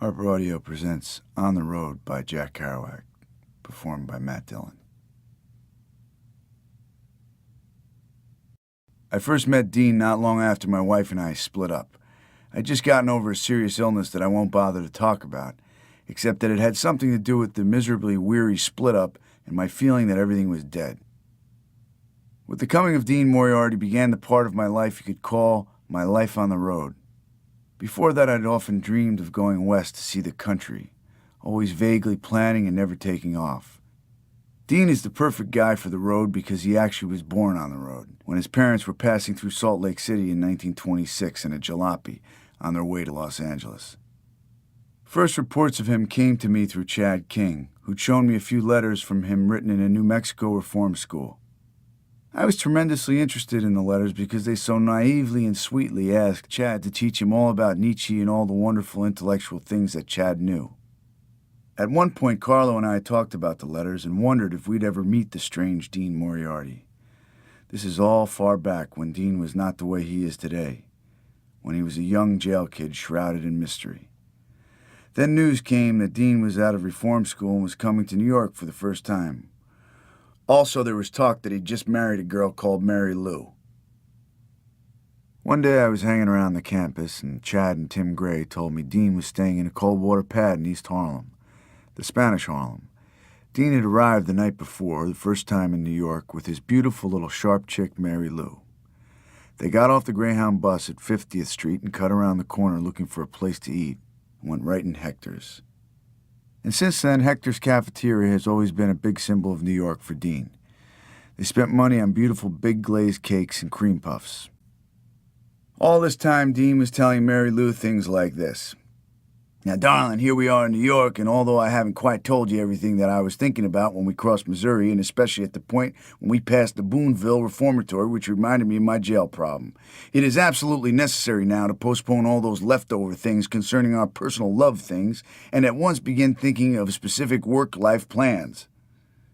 Harper Audio presents On the Road by Jack Kerouac, performed by Matt Dillon. I first met Dean not long after my wife and I split up. I'd just gotten over a serious illness that I won't bother to talk about, except that it had something to do with the miserably weary split up and my feeling that everything was dead. With the coming of Dean Moriarty began the part of my life you could call my life on the road. Before that, I'd often dreamed of going west to see the country, always vaguely planning and never taking off. Dean is the perfect guy for the road because he actually was born on the road, when his parents were passing through Salt Lake City in 1926 in a jalopy on their way to Los Angeles. First reports of him came to me through Chad King, who'd shown me a few letters from him written in a New Mexico reform school. I was tremendously interested in the letters because they so naively and sweetly asked Chad to teach him all about Nietzsche and all the wonderful intellectual things that Chad knew. At one point, Carlo and I talked about the letters and wondered if we'd ever meet the strange Dean Moriarty. This is all far back when Dean was not the way he is today, when he was a young jail kid shrouded in mystery. Then news came that Dean was out of reform school and was coming to New York for the first time. Also, there was talk that he'd just married a girl called Mary Lou. One day I was hanging around the campus, and Chad and Tim Gray told me Dean was staying in a cold water pad in East Harlem, the Spanish Harlem. Dean had arrived the night before, the first time in New York, with his beautiful little sharp chick Mary Lou. They got off the Greyhound bus at 50th Street and cut around the corner looking for a place to eat, and went right in Hector's. And since then, Hector's Cafeteria has always been a big symbol of New York for Dean. They spent money on beautiful big glazed cakes and cream puffs. All this time, Dean was telling Mary Lou things like this. Now, darling, here we are in New York, and although I haven't quite told you everything that I was thinking about when we crossed Missouri, and especially at the point when we passed the Boonville Reformatory, which reminded me of my jail problem, it is absolutely necessary now to postpone all those leftover things concerning our personal love things, and at once begin thinking of specific work-life plans.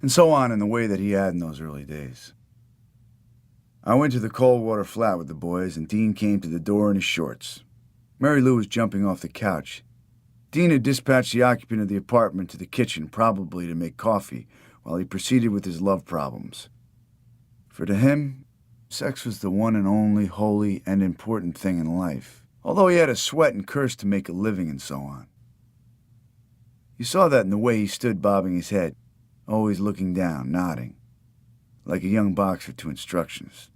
And so on in the way that he had in those early days. I went to the Coldwater flat with the boys, and Dean came to the door in his shorts. Mary Lou was jumping off the couch. Dean had dispatched the occupant of the apartment to the kitchen, probably to make coffee, while he proceeded with his love problems. For to him, sex was the one and only holy and important thing in life, although he had to sweat and curse to make a living and so on. You saw that in the way he stood bobbing his head, always looking down, nodding, like a young boxer to instructions,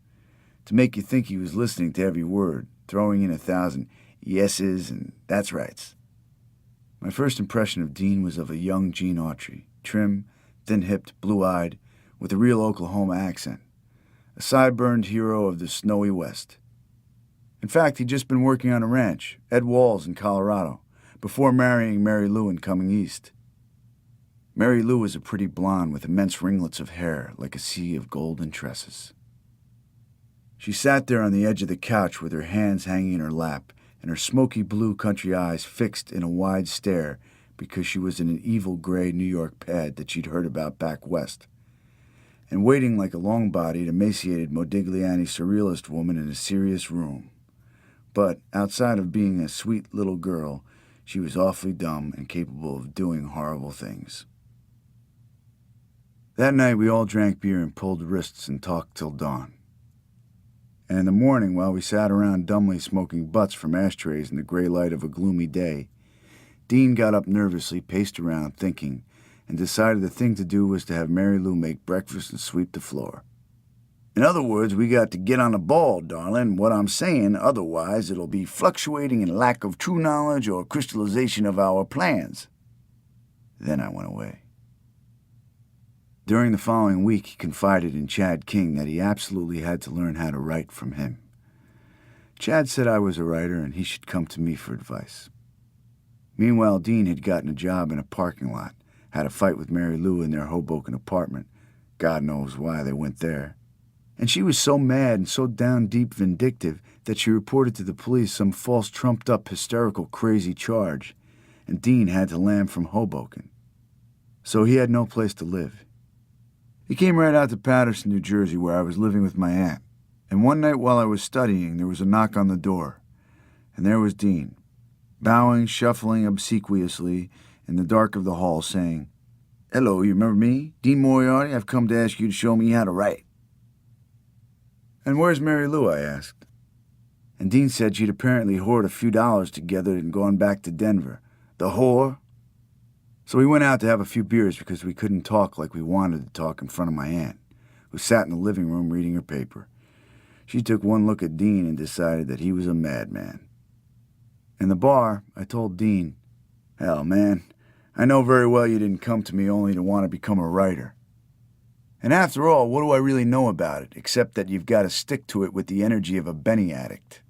to make you think he was listening to every word, throwing in 1,000 yeses and that's rights. My first impression of Dean was of a young Gene Autry, trim, thin-hipped, blue-eyed, with a real Oklahoma accent, a sideburns hero of the snowy West. In fact, he'd just been working on a ranch, Ed Walls in Colorado, before marrying Mary Lou and coming east. Mary Lou was a pretty blonde with immense ringlets of hair, like a sea of golden tresses. She sat there on the edge of the couch with her hands hanging in her lap, and her smoky blue country eyes fixed in a wide stare because she was in an evil gray New York pad that she'd heard about back west, and waiting like a long-bodied, emaciated Modigliani surrealist woman in a serious room. But outside of being a sweet little girl, she was awfully dumb and capable of doing horrible things. That night we all drank beer and pulled wrists and talked till dawn. And in the morning, while we sat around dumbly smoking butts from ashtrays in the gray light of a gloomy day, Dean got up nervously, paced around, thinking, and decided the thing to do was to have Mary Lou make breakfast and sweep the floor. In other words, we got to get on the ball, darling. What I'm saying, otherwise it'll be fluctuating in lack of true knowledge or crystallization of our plans. Then I went away. During the following week, he confided in Chad King that he absolutely had to learn how to write from him. Chad said I was a writer and he should come to me for advice. Meanwhile, Dean had gotten a job in a parking lot, had a fight with Mary Lou in their Hoboken apartment. God knows why they went there. And she was so mad and so down-deep vindictive that she reported to the police some false trumped-up hysterical crazy charge, and Dean had to land from Hoboken. So he had no place to live. He came right out to Paterson, New Jersey, where I was living with my aunt, and one night while I was studying, there was a knock on the door, and there was Dean. bowing, shuffling obsequiously in the dark of the hall, saying, "Hello, you remember me? Dean Moriarty. I've come to ask you to show me how to write." "And where's Mary Lou?" I asked. And Dean said she'd apparently hoarded a few dollars together and gone back to Denver. The whore! So we went out to have a few beers because we couldn't talk like we wanted to talk in front of my aunt, who sat in the living room reading her paper. She took one look at Dean and decided that he was a madman. In the bar, I told Dean, "Hell, man, I know very well you didn't come to me only to want to become a writer. And after all, what do I really know about it, except that you've got to stick to it with the energy of a Benny addict?"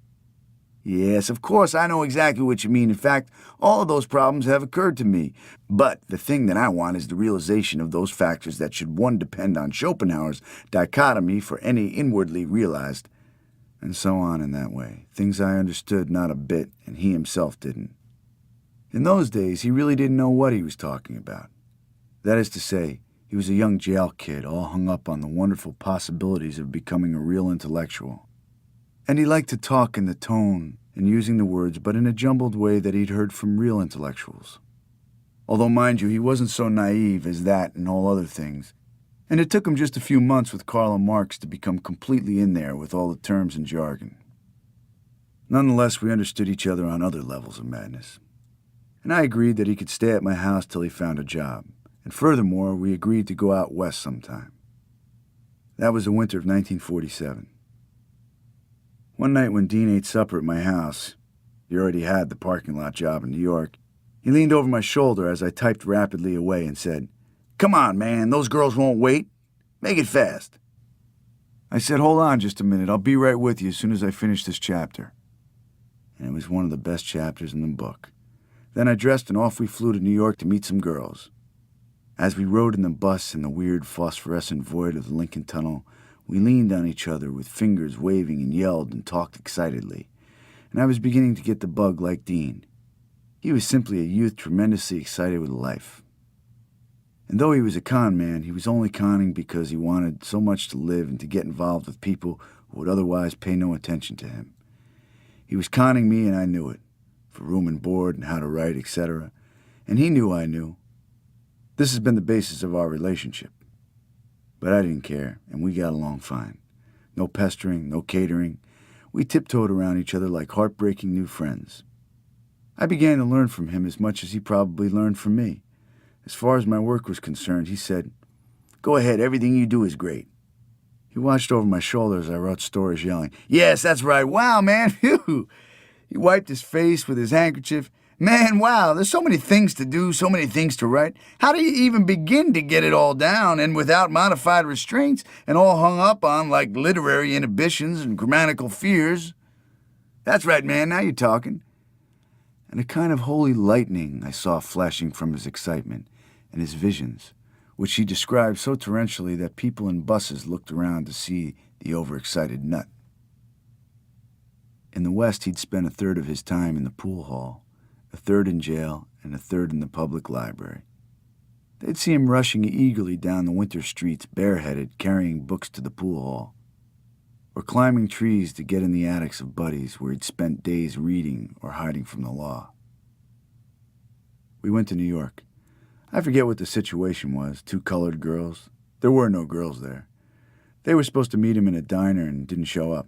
"Yes, of course, I know exactly what you mean. In fact, all of those problems have occurred to me. But the thing that I want is the realization of those factors that should one depend on Schopenhauer's dichotomy for any inwardly realized," and so on in that way. Things I understood not a bit, and he himself didn't. In those days, he really didn't know what he was talking about. That is to say, he was a young jail kid, all hung up on the wonderful possibilities of becoming a real intellectual. And he liked to talk in the tone and using the words, but in a jumbled way that he'd heard from real intellectuals. Although, mind you, he wasn't so naive as that and all other things. And it took him just a few months with Karl Marx to become completely in there with all the terms and jargon. Nonetheless, we understood each other on other levels of madness. And I agreed that he could stay at my house till he found a job. And furthermore, we agreed to go out west sometime. That was the winter of 1947. One night when Dean ate supper at my house, he already had the parking lot job in New York, he leaned over my shoulder as I typed rapidly away and said, "Come on, man, those girls won't wait. Make it fast." I said, "Hold on just a minute. I'll be right with you as soon as I finish this chapter." And it was one of the best chapters in the book. Then I dressed and off we flew to New York to meet some girls. As we rode in the bus in the weird phosphorescent void of the Lincoln Tunnel, we leaned on each other with fingers waving and yelled and talked excitedly. And I was beginning to get the bug like Dean. He was simply a youth tremendously excited with life. And though he was a con man, he was only conning because he wanted so much to live and to get involved with people who would otherwise pay no attention to him. He was conning me, and I knew it, for room and board and how to write, etc. And he knew I knew. This has been the basis of our relationship. But I didn't care, and we got along fine. No pestering, no catering. We tiptoed around each other like heartbreaking new friends. I began to learn from him as much as he probably learned from me. As far as my work was concerned, he said, "Go ahead, everything you do is great." He watched over my shoulder as I wrote stories, yelling, "Yes, that's right. Wow, man, phew." He wiped his face with his handkerchief. "Man, wow, there's so many things to do, so many things to write. How do you even begin to get it all down and without modified restraints and all hung up on like literary inhibitions and grammatical fears?" "That's right, man, now you're talking." And a kind of holy lightning I saw flashing from his excitement and his visions, which he described so torrentially that people in buses looked around to see the overexcited nut. In the West, he'd spent a third of his time in the pool hall, a third in jail, and a third in the public library. They'd see him rushing eagerly down the winter streets bareheaded, carrying books to the pool hall, or climbing trees to get in the attics of buddies where he'd spent days reading or hiding from the law. We went to New York. I forget what the situation was. 2 colored girls. There were no girls there. They were supposed to meet him in a diner and didn't show up.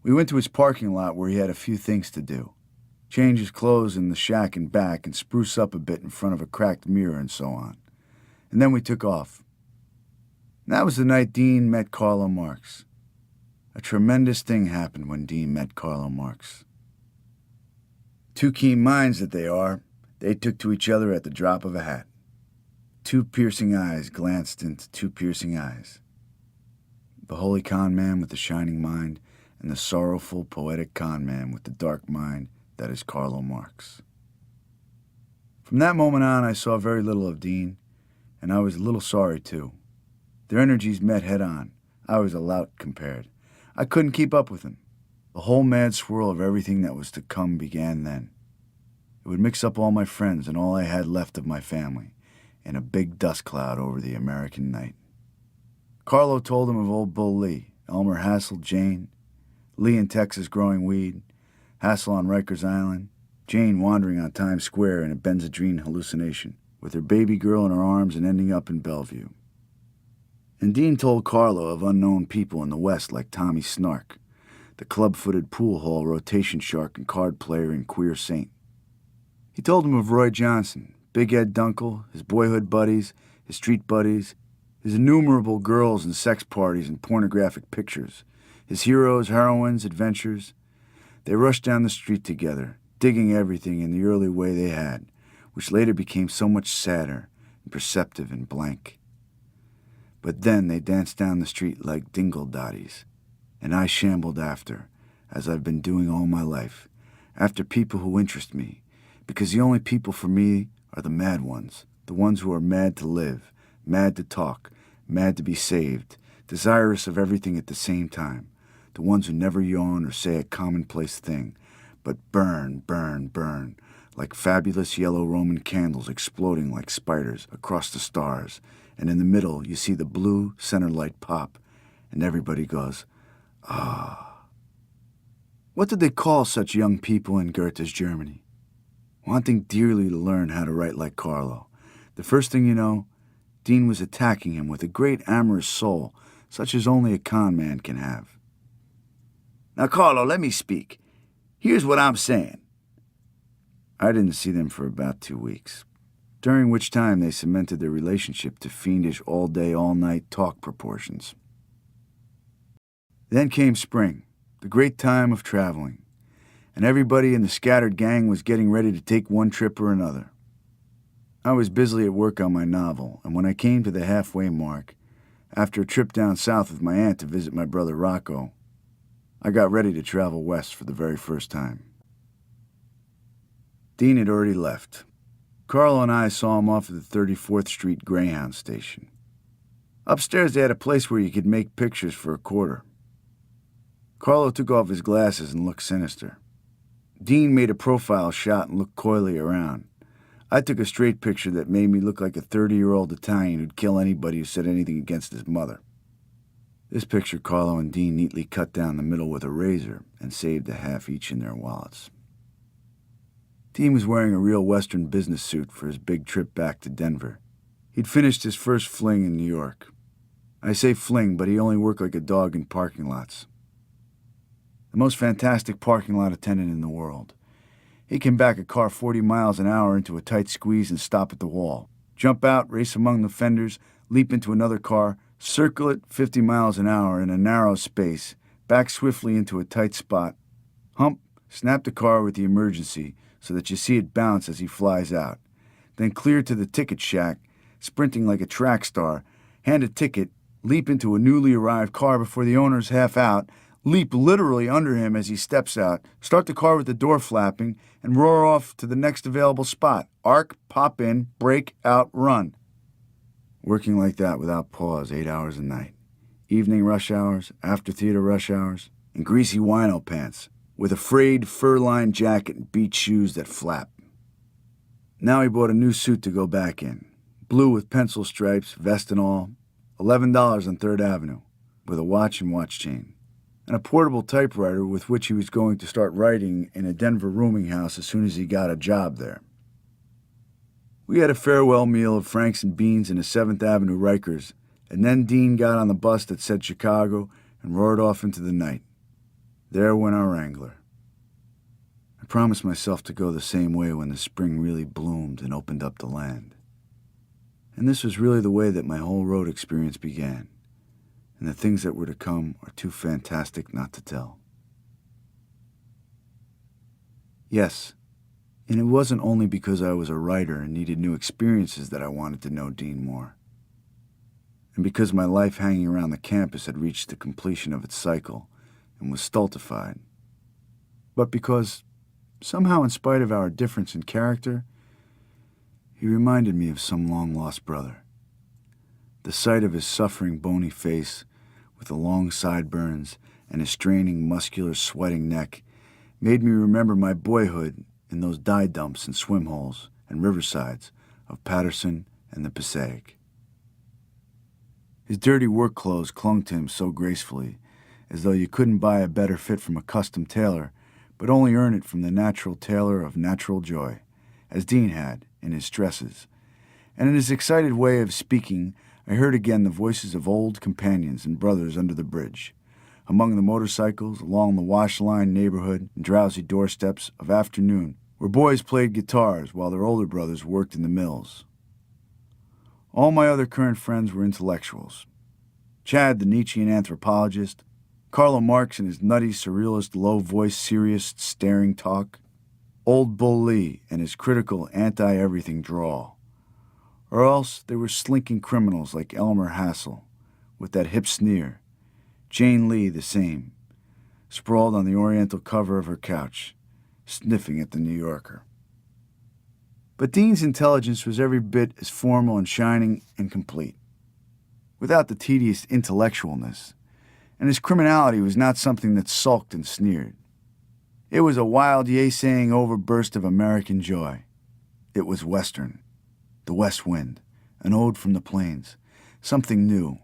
We went to his parking lot where he had a few things to do. Change his clothes in the shack and back and spruce up a bit in front of a cracked mirror and so on. And then we took off. And that was the night Dean met Karl Marx. A tremendous thing happened when Dean met Karl Marx. 2 keen minds that they are, they took to each other at the drop of a hat. 2 piercing eyes glanced into 2 piercing eyes. The holy con man with the shining mind, and the sorrowful, poetic con man with the dark mind that is Karl Marx. From that moment on, I saw very little of Dean, and I was a little sorry, too. Their energies met head-on. I was a lout compared. I couldn't keep up with him. The whole mad swirl of everything that was to come began then. It would mix up all my friends and all I had left of my family in a big dust cloud over the American night. Carlo told him of old Bull Lee, Elmer Hassel, Jane, Lee in Texas growing weed, Hassel on Rikers Island, Jane wandering on Times Square in a Benzedrine hallucination, with her baby girl in her arms and ending up in Bellevue. And Dean told Carlo of unknown people in the West like Tommy Snark, the club-footed pool hall rotation shark and card player and queer saint. He told him of Roy Johnson, Big Ed Dunkel, his boyhood buddies, his street buddies, his innumerable girls and sex parties and pornographic pictures, his heroes, heroines, adventures. They rushed down the street together, digging everything in the early way they had, which later became so much sadder and perceptive and blank. But then they danced down the street like dingle-dotties, and I shambled after, as I've been doing all my life, after people who interest me, because the only people for me are the mad ones, the ones who are mad to live, mad to talk, mad to be saved, desirous of everything at the same time, the ones who never yawn or say a commonplace thing, but burn, burn, burn, like fabulous yellow Roman candles exploding like spiders across the stars, and in the middle you see the blue center light pop, and everybody goes, ah. What did they call such young people in Goethe's Germany? Wanting dearly to learn how to write like Carlo. The first thing you know, Dean was attacking him with a great amorous soul, such as only a con man can have. Now, Carlo, let me speak. Here's what I'm saying. I didn't see them for about 2 weeks, during which time they cemented their relationship to fiendish all-day, all-night talk proportions. Then came spring, the great time of traveling, and everybody in the scattered gang was getting ready to take one trip or another. I was busily at work on my novel, and when I came to the halfway mark, after a trip down south with my aunt to visit my brother Rocco, I got ready to travel west for the very first time. Dean had already left. Carlo and I saw him off at the 34th Street Greyhound station. Upstairs they had a place where you could make pictures for a quarter. Carlo took off his glasses and looked sinister. Dean made a profile shot and looked coyly around. I took a straight picture that made me look like a 30-year-old Italian who'd kill anybody who said anything against his mother. This picture Carlo and Dean neatly cut down the middle with a razor and saved a half each in their wallets. Dean was wearing a real Western business suit for his big trip back to Denver. He'd finished his first fling in New York. I say fling, but he only worked like a dog in parking lots. The most fantastic parking lot attendant in the world. He can back a car 40 miles an hour into a tight squeeze and stop at the wall, jump out, race among the fenders, leap into another car, circle it 50 miles an hour in a narrow space, back swiftly into a tight spot, hump, snap the car with the emergency so that you see it bounce as he flies out, then clear to the ticket shack, sprinting like a track star, hand a ticket, leap into a newly arrived car before the owner's half out, leap literally under him as he steps out, start the car with the door flapping, and roar off to the next available spot. Arc, pop in, brake, out, run. Working like that without pause 8 hours a night. Evening rush hours, after theater rush hours, in greasy wino pants, with a frayed fur-lined jacket and beach shoes that flap. Now he bought a new suit to go back in. Blue with pencil stripes, vest and all. $11 on 3rd Avenue, with a watch and watch chain. And a portable typewriter with which he was going to start writing in a Denver rooming house as soon as he got a job there. We had a farewell meal of Franks and beans in a 7th Avenue Rikers, and then Dean got on the bus that said Chicago and roared off into the night. There went our Wrangler. I promised myself to go the same way when the spring really bloomed and opened up the land. And this was really the way that my whole road experience began. And the things that were to come are too fantastic not to tell. Yes, and it wasn't only because I was a writer and needed new experiences that I wanted to know Dean more, and because my life hanging around the campus had reached the completion of its cycle and was stultified, but because, somehow in spite of our difference in character, he reminded me of some long-lost brother. The sight of his suffering, bony face, with the long sideburns and his straining, muscular, sweating neck, made me remember my boyhood in those dye dumps and swim holes and riversides of Patterson and the Passaic. His dirty work clothes clung to him so gracefully, as though you couldn't buy a better fit from a custom tailor, but only earn it from the natural tailor of natural joy, as Dean had in his stresses. And in his excited way of speaking, I heard again the voices of old companions and brothers under the bridge, among the motorcycles, along the wash-line neighborhood and drowsy doorsteps of afternoon, where boys played guitars while their older brothers worked in the mills. All my other current friends were intellectuals. Chad, the Nietzschean anthropologist, Karl Marx and his nutty, surrealist, low-voiced, serious, staring talk, Old Bull Lee and his critical, anti-everything drawl. Or else they were slinking criminals like Elmer Hassel, with that hip sneer, Jane Lee the same, sprawled on the oriental cover of her couch, sniffing at the New Yorker. But Dean's intelligence was every bit as formal and shining and complete, without the tedious intellectualness, and his criminality was not something that sulked and sneered. It was a wild, yea-saying overburst of American joy. It was Western, the West Wind, an ode from the plains, something new,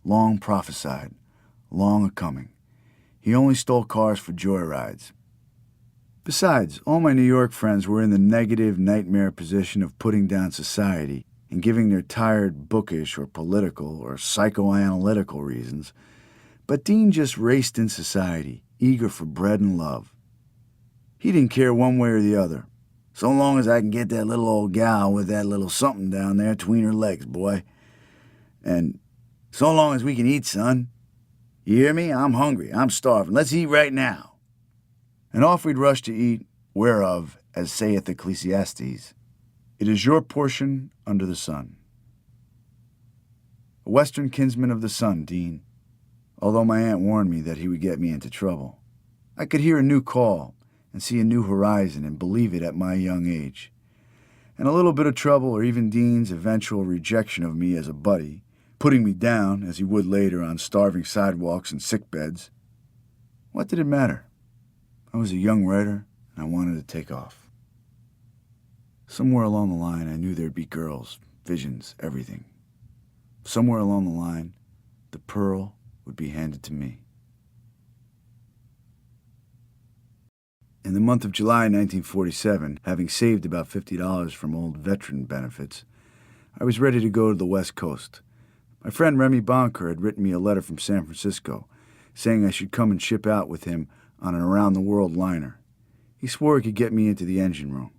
long prophesied, long a-coming. He only stole cars for joyrides. Besides, all my New York friends were in the negative nightmare position of putting down society and giving their tired bookish or political or psychoanalytical reasons. But Dean just raced in society, eager for bread and love. He didn't care one way or the other. So long as I can get that little old gal with that little something down there between her legs, boy. And so long as we can eat, son. You hear me? I'm hungry. I'm starving. Let's eat right now. And off we'd rush to eat, whereof, as saith Ecclesiastes, it is your portion under the sun. A Western kinsman of the sun, Dean. Although my aunt warned me that he would get me into trouble. I could hear a new call and see a new horizon and believe it at my young age. And a little bit of trouble, or even Dean's eventual rejection of me as a buddy, putting me down, as he would later, on starving sidewalks and sick beds. What did it matter? I was a young writer, and I wanted to take off. Somewhere along the line, I knew there'd be girls, visions, everything. Somewhere along the line, the pearl would be handed to me. In the month of July 1947, having saved about $50 from old veteran benefits, I was ready to go to the West Coast. My friend Remy Bonker had written me a letter from San Francisco, saying I should come and ship out with him on an around-the-world liner. He swore he could get me into the engine room.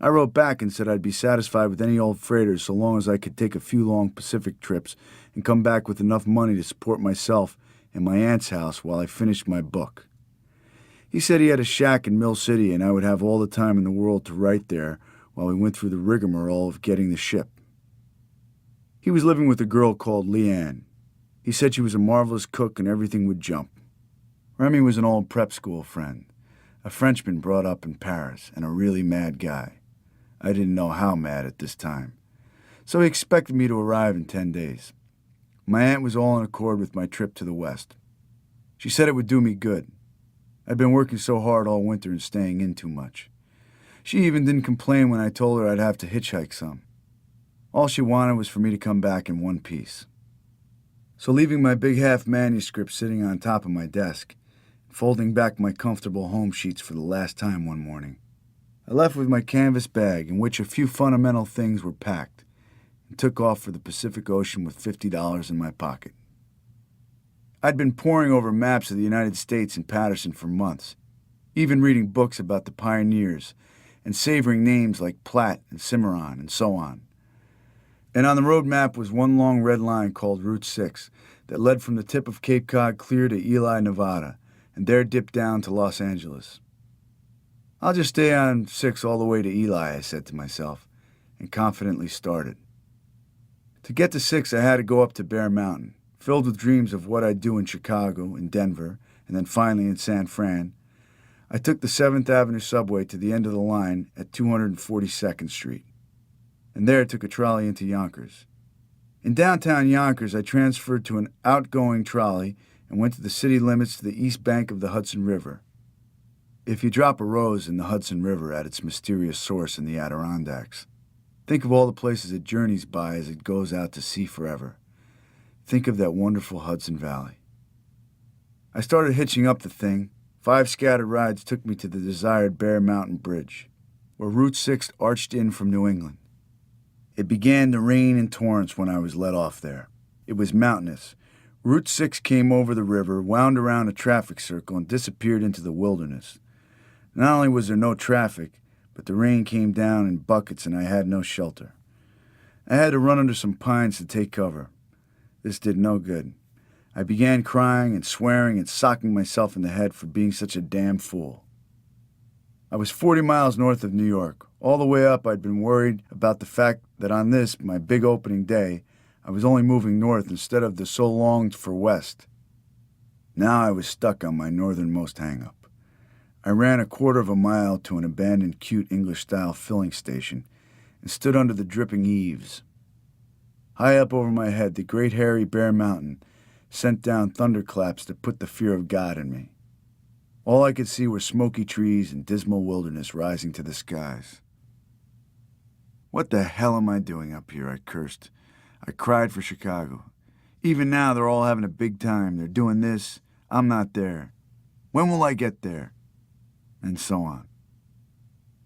I wrote back and said I'd be satisfied with any old freighters so long as I could take a few long Pacific trips and come back with enough money to support myself and my aunt's house while I finished my book. He said he had a shack in Mill City and I would have all the time in the world to write there while we went through the rigmarole of getting the ship. He was living with a girl called Leanne. He said she was a marvelous cook and everything would jump. Remy was an old prep school friend, a Frenchman brought up in Paris, and a really mad guy. I didn't know how mad at this time. So he expected me to arrive in 10 days. My aunt was all in accord with my trip to the West. She said it would do me good. I'd been working so hard all winter and staying in too much. She even didn't complain when I told her I'd have to hitchhike some. All she wanted was for me to come back in one piece. So leaving my big half manuscript sitting on top of my desk, folding back my comfortable home sheets for the last time one morning, I left with my canvas bag in which a few fundamental things were packed and took off for the Pacific Ocean with $50 in my pocket. I'd been poring over maps of the United States in Patterson for months, even reading books about the pioneers and savoring names like Platt and Cimarron and so on. And on the road map was one long red line called Route 6 that led from the tip of Cape Cod clear to Ely, Nevada, and there dipped down to Los Angeles. I'll just stay on 6 all the way to Ely, I said to myself, and confidently started. To get to 6, I had to go up to Bear Mountain, filled with dreams of what I'd do in Chicago, in Denver, and then finally in San Fran. I took the 7th Avenue subway to the end of the line at 242nd Street, and there took a trolley into Yonkers. In downtown Yonkers, I transferred to an outgoing trolley and went to the city limits to the east bank of the Hudson River. If you drop a rose in the Hudson River at its mysterious source in the Adirondacks, think of all the places it journeys by as it goes out to sea forever. Think of that wonderful Hudson Valley. I started hitching up the thing, 5 scattered rides took me to the desired Bear Mountain Bridge, where Route 6 arched in from New England. It began to rain in torrents when I was let off there. It was mountainous. Route 6 came over the river, wound around a traffic circle, and disappeared into the wilderness. Not only was there no traffic, but the rain came down in buckets and I had no shelter. I had to run under some pines to take cover. This did no good. I began crying and swearing and socking myself in the head for being such a damn fool. I was 40 miles north of New York. All the way up, I'd been worried about the fact that on this, my big opening day, I was only moving north instead of the so longed for west. Now I was stuck on my northernmost hang-up. I ran a quarter of a mile to an abandoned cute English-style filling station and stood under the dripping eaves. High up over my head, the great hairy Bear Mountain sent down thunderclaps that put the fear of God in me. All I could see were smoky trees and dismal wilderness rising to the skies. What the hell am I doing up here? I cursed. I cried for Chicago. Even now they're all having a big time. They're doing this. I'm not there. When will I get there? And so on.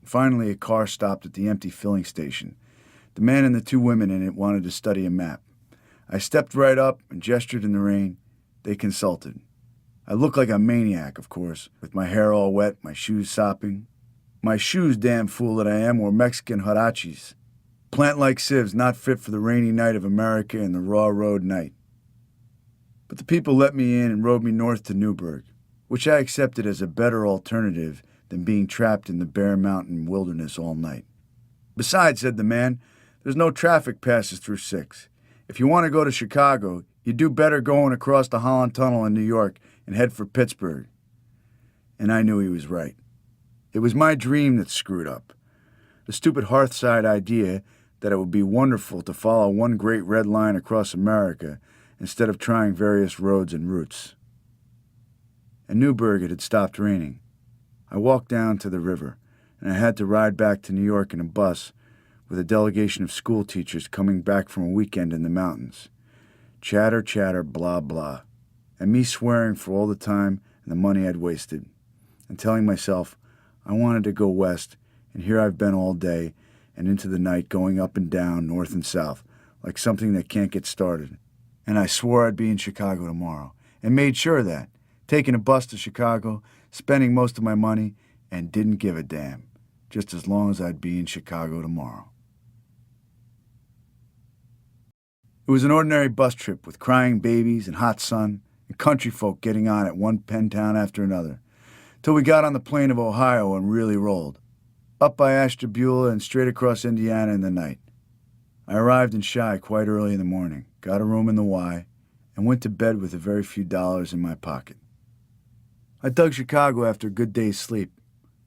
Finally, a car stopped at the empty filling station. The man and the 2 women in it wanted to study a map. I stepped right up and gestured in the rain. They consulted. I looked like a maniac, of course, with my hair all wet, my shoes sopping. My shoes, damn fool that I am, were Mexican huaraches. Plant-like sieves not fit for the rainy night of America and the raw road night. But the people let me in and rode me north to Newburgh, which I accepted as a better alternative than being trapped in the Bear Mountain wilderness all night. Besides, said the man, there's no traffic passes through 6. If you want to go to Chicago, you do better going across the Holland Tunnel in New York and head for Pittsburgh. And I knew he was right. It was my dream that screwed up. The stupid hearthside idea that it would be wonderful to follow one great red line across America instead of trying various roads and routes. In Newburgh, it had stopped raining. I walked down to the river, and I had to ride back to New York in a bus with a delegation of school teachers coming back from a weekend in the mountains. Chatter, chatter, blah, blah. And me swearing for all the time and the money I'd wasted, and telling myself I wanted to go west, and here I've been all day and into the night going up and down, north and south, like something that can't get started. And I swore I'd be in Chicago tomorrow, and made sure of that, taking a bus to Chicago, spending most of my money, and didn't give a damn, just as long as I'd be in Chicago tomorrow. It was an ordinary bus trip with crying babies and hot sun and country folk getting on at one pen town after another, till we got on the plain of Ohio and really rolled, up by Ashtabula and straight across Indiana in the night. I arrived in Chi quite early in the morning, got a room in the Y, and went to bed with a very few dollars in my pocket. I dug Chicago after a good day's sleep.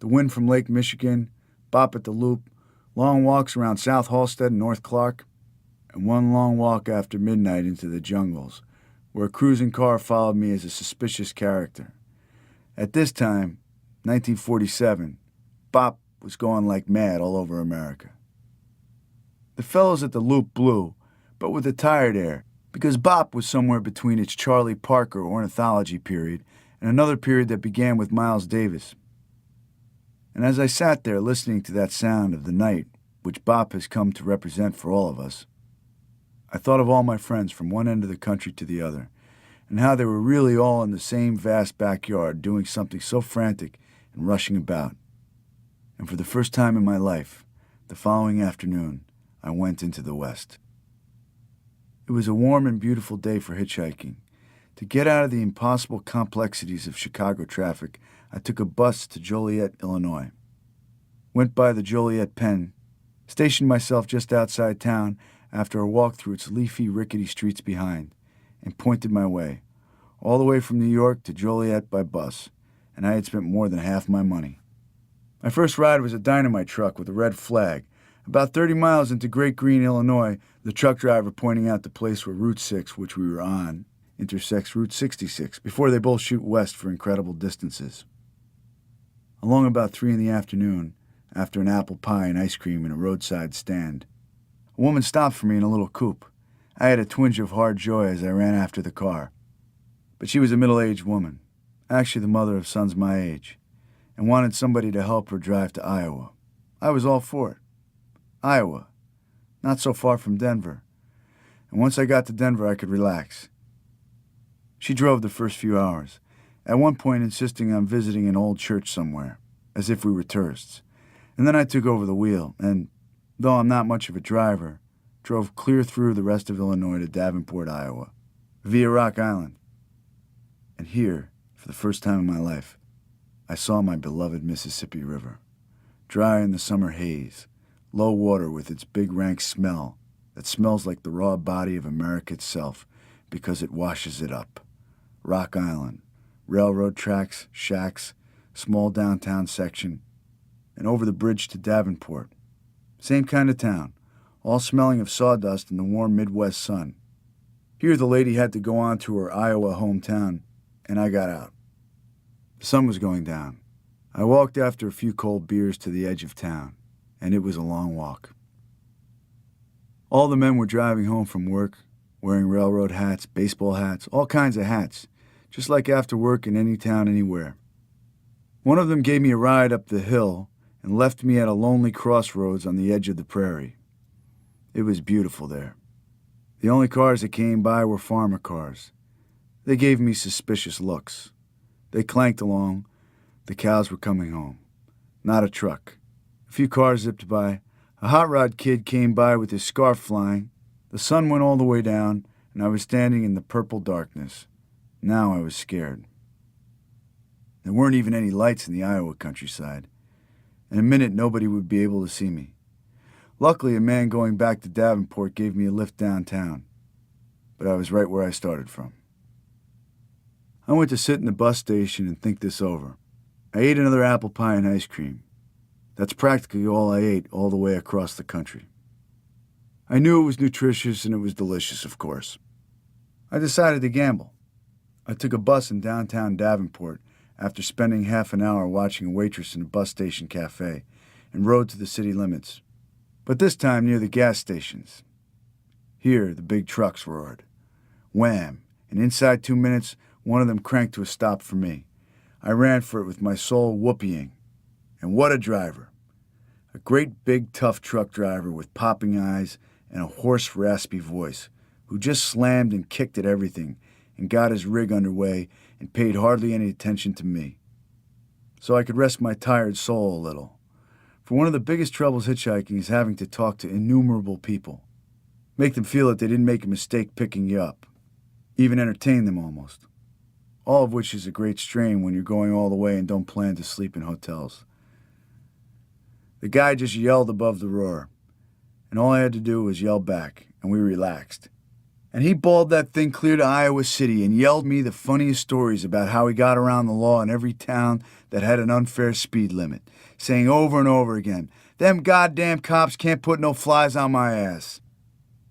The wind from Lake Michigan, bop at the Loop, long walks around South Halsted and North Clark, and one long walk after midnight into the jungles, where a cruising car followed me as a suspicious character. At this time, 1947, bop was going like mad all over America. The fellows at the Loop blew, but with a tired air, because bop was somewhere between its Charlie Parker ornithology period and another period that began with Miles Davis. And as I sat there listening to that sound of the night, which bop has come to represent for all of us, I thought of all my friends from one end of the country to the other, and how they were really all in the same vast backyard doing something so frantic and rushing about. And for the first time in my life, the following afternoon, I went into the West. It was a warm and beautiful day for hitchhiking. To get out of the impossible complexities of Chicago traffic, I took a bus to Joliet, Illinois. Went by the Joliet Pen, stationed myself just outside town after a walk through its leafy, rickety streets behind, and pointed my way, all the way from New York to Joliet by bus, and I had spent more than half my money. My first ride was a dynamite truck with a red flag. About 30 miles into Great Green, Illinois, the truck driver pointing out the place where Route 6, which we were on, intersects Route 66, before they both shoot west for incredible distances. Along about 3 in the afternoon, after an apple pie and ice cream in a roadside stand, a woman stopped for me in a little coupe. I had a twinge of hard joy as I ran after the car. But she was a middle-aged woman. actually the mother of sons my age, and wanted somebody to help her drive to Iowa. I was all for it. Iowa, not so far from Denver. And once I got to Denver, I could relax. She drove the first few hours, at one point insisting on visiting an old church somewhere, as if we were tourists. And then I took over the wheel, and, though I'm not much of a driver, drove clear through the rest of Illinois to Davenport, Iowa, via Rock Island. And here, for the first time in my life, I saw my beloved Mississippi River, dry in the summer haze, low water with its big rank smell that smells like the raw body of America itself because it washes it up. Rock Island, railroad tracks, shacks, small downtown section, and over the bridge to Davenport. Same kind of town, all smelling of sawdust in the warm Midwest sun. Here the lady had to go on to her Iowa hometown, and I got out. The sun was going down. I walked after a few cold beers to the edge of town, and it was a long walk. All the men were driving home from work, wearing railroad hats, baseball hats, all kinds of hats, just like after work in any town anywhere. One of them gave me a ride up the hill and left me at a lonely crossroads on the edge of the prairie. It was beautiful there. The only cars that came by were farmer cars. They gave me suspicious looks. They clanked along. The cows were coming home. Not a truck. A few cars zipped by. A hot rod kid came by with his scarf flying. The sun went all the way down, and I was standing in the purple darkness. Now I was scared. There weren't even any lights in the Iowa countryside. In a minute, nobody would be able to see me. Luckily, a man going back to Davenport gave me a lift downtown. But I was right where I started from. I went to sit in the bus station and think this over. I ate another apple pie and ice cream. That's practically all I ate all the way across the country. I knew it was nutritious and it was delicious, of course. I decided to gamble. I took a bus in downtown Davenport after spending half an hour watching a waitress in a bus station cafe and rode to the city limits, but this time near the gas stations. Here, the big trucks roared. Wham! And inside 2 minutes, one of them cranked to a stop for me. I ran for it with my soul whoopieing. And what a driver! A great big tough truck driver with popping eyes and a hoarse raspy voice, who just slammed and kicked at everything and got his rig underway and paid hardly any attention to me. So I could rest my tired soul a little. For one of the biggest troubles hitchhiking is having to talk to innumerable people. Make them feel that they didn't make a mistake picking you up. Even entertain them almost. All of which is a great strain when you're going all the way and don't plan to sleep in hotels. The guy just yelled above the roar, and all I had to do was yell back, and we relaxed. And he bawled that thing clear to Iowa City and yelled me the funniest stories about how he got around the law in every town that had an unfair speed limit, saying over and over again, "Them goddamn cops can't put no flies on my ass."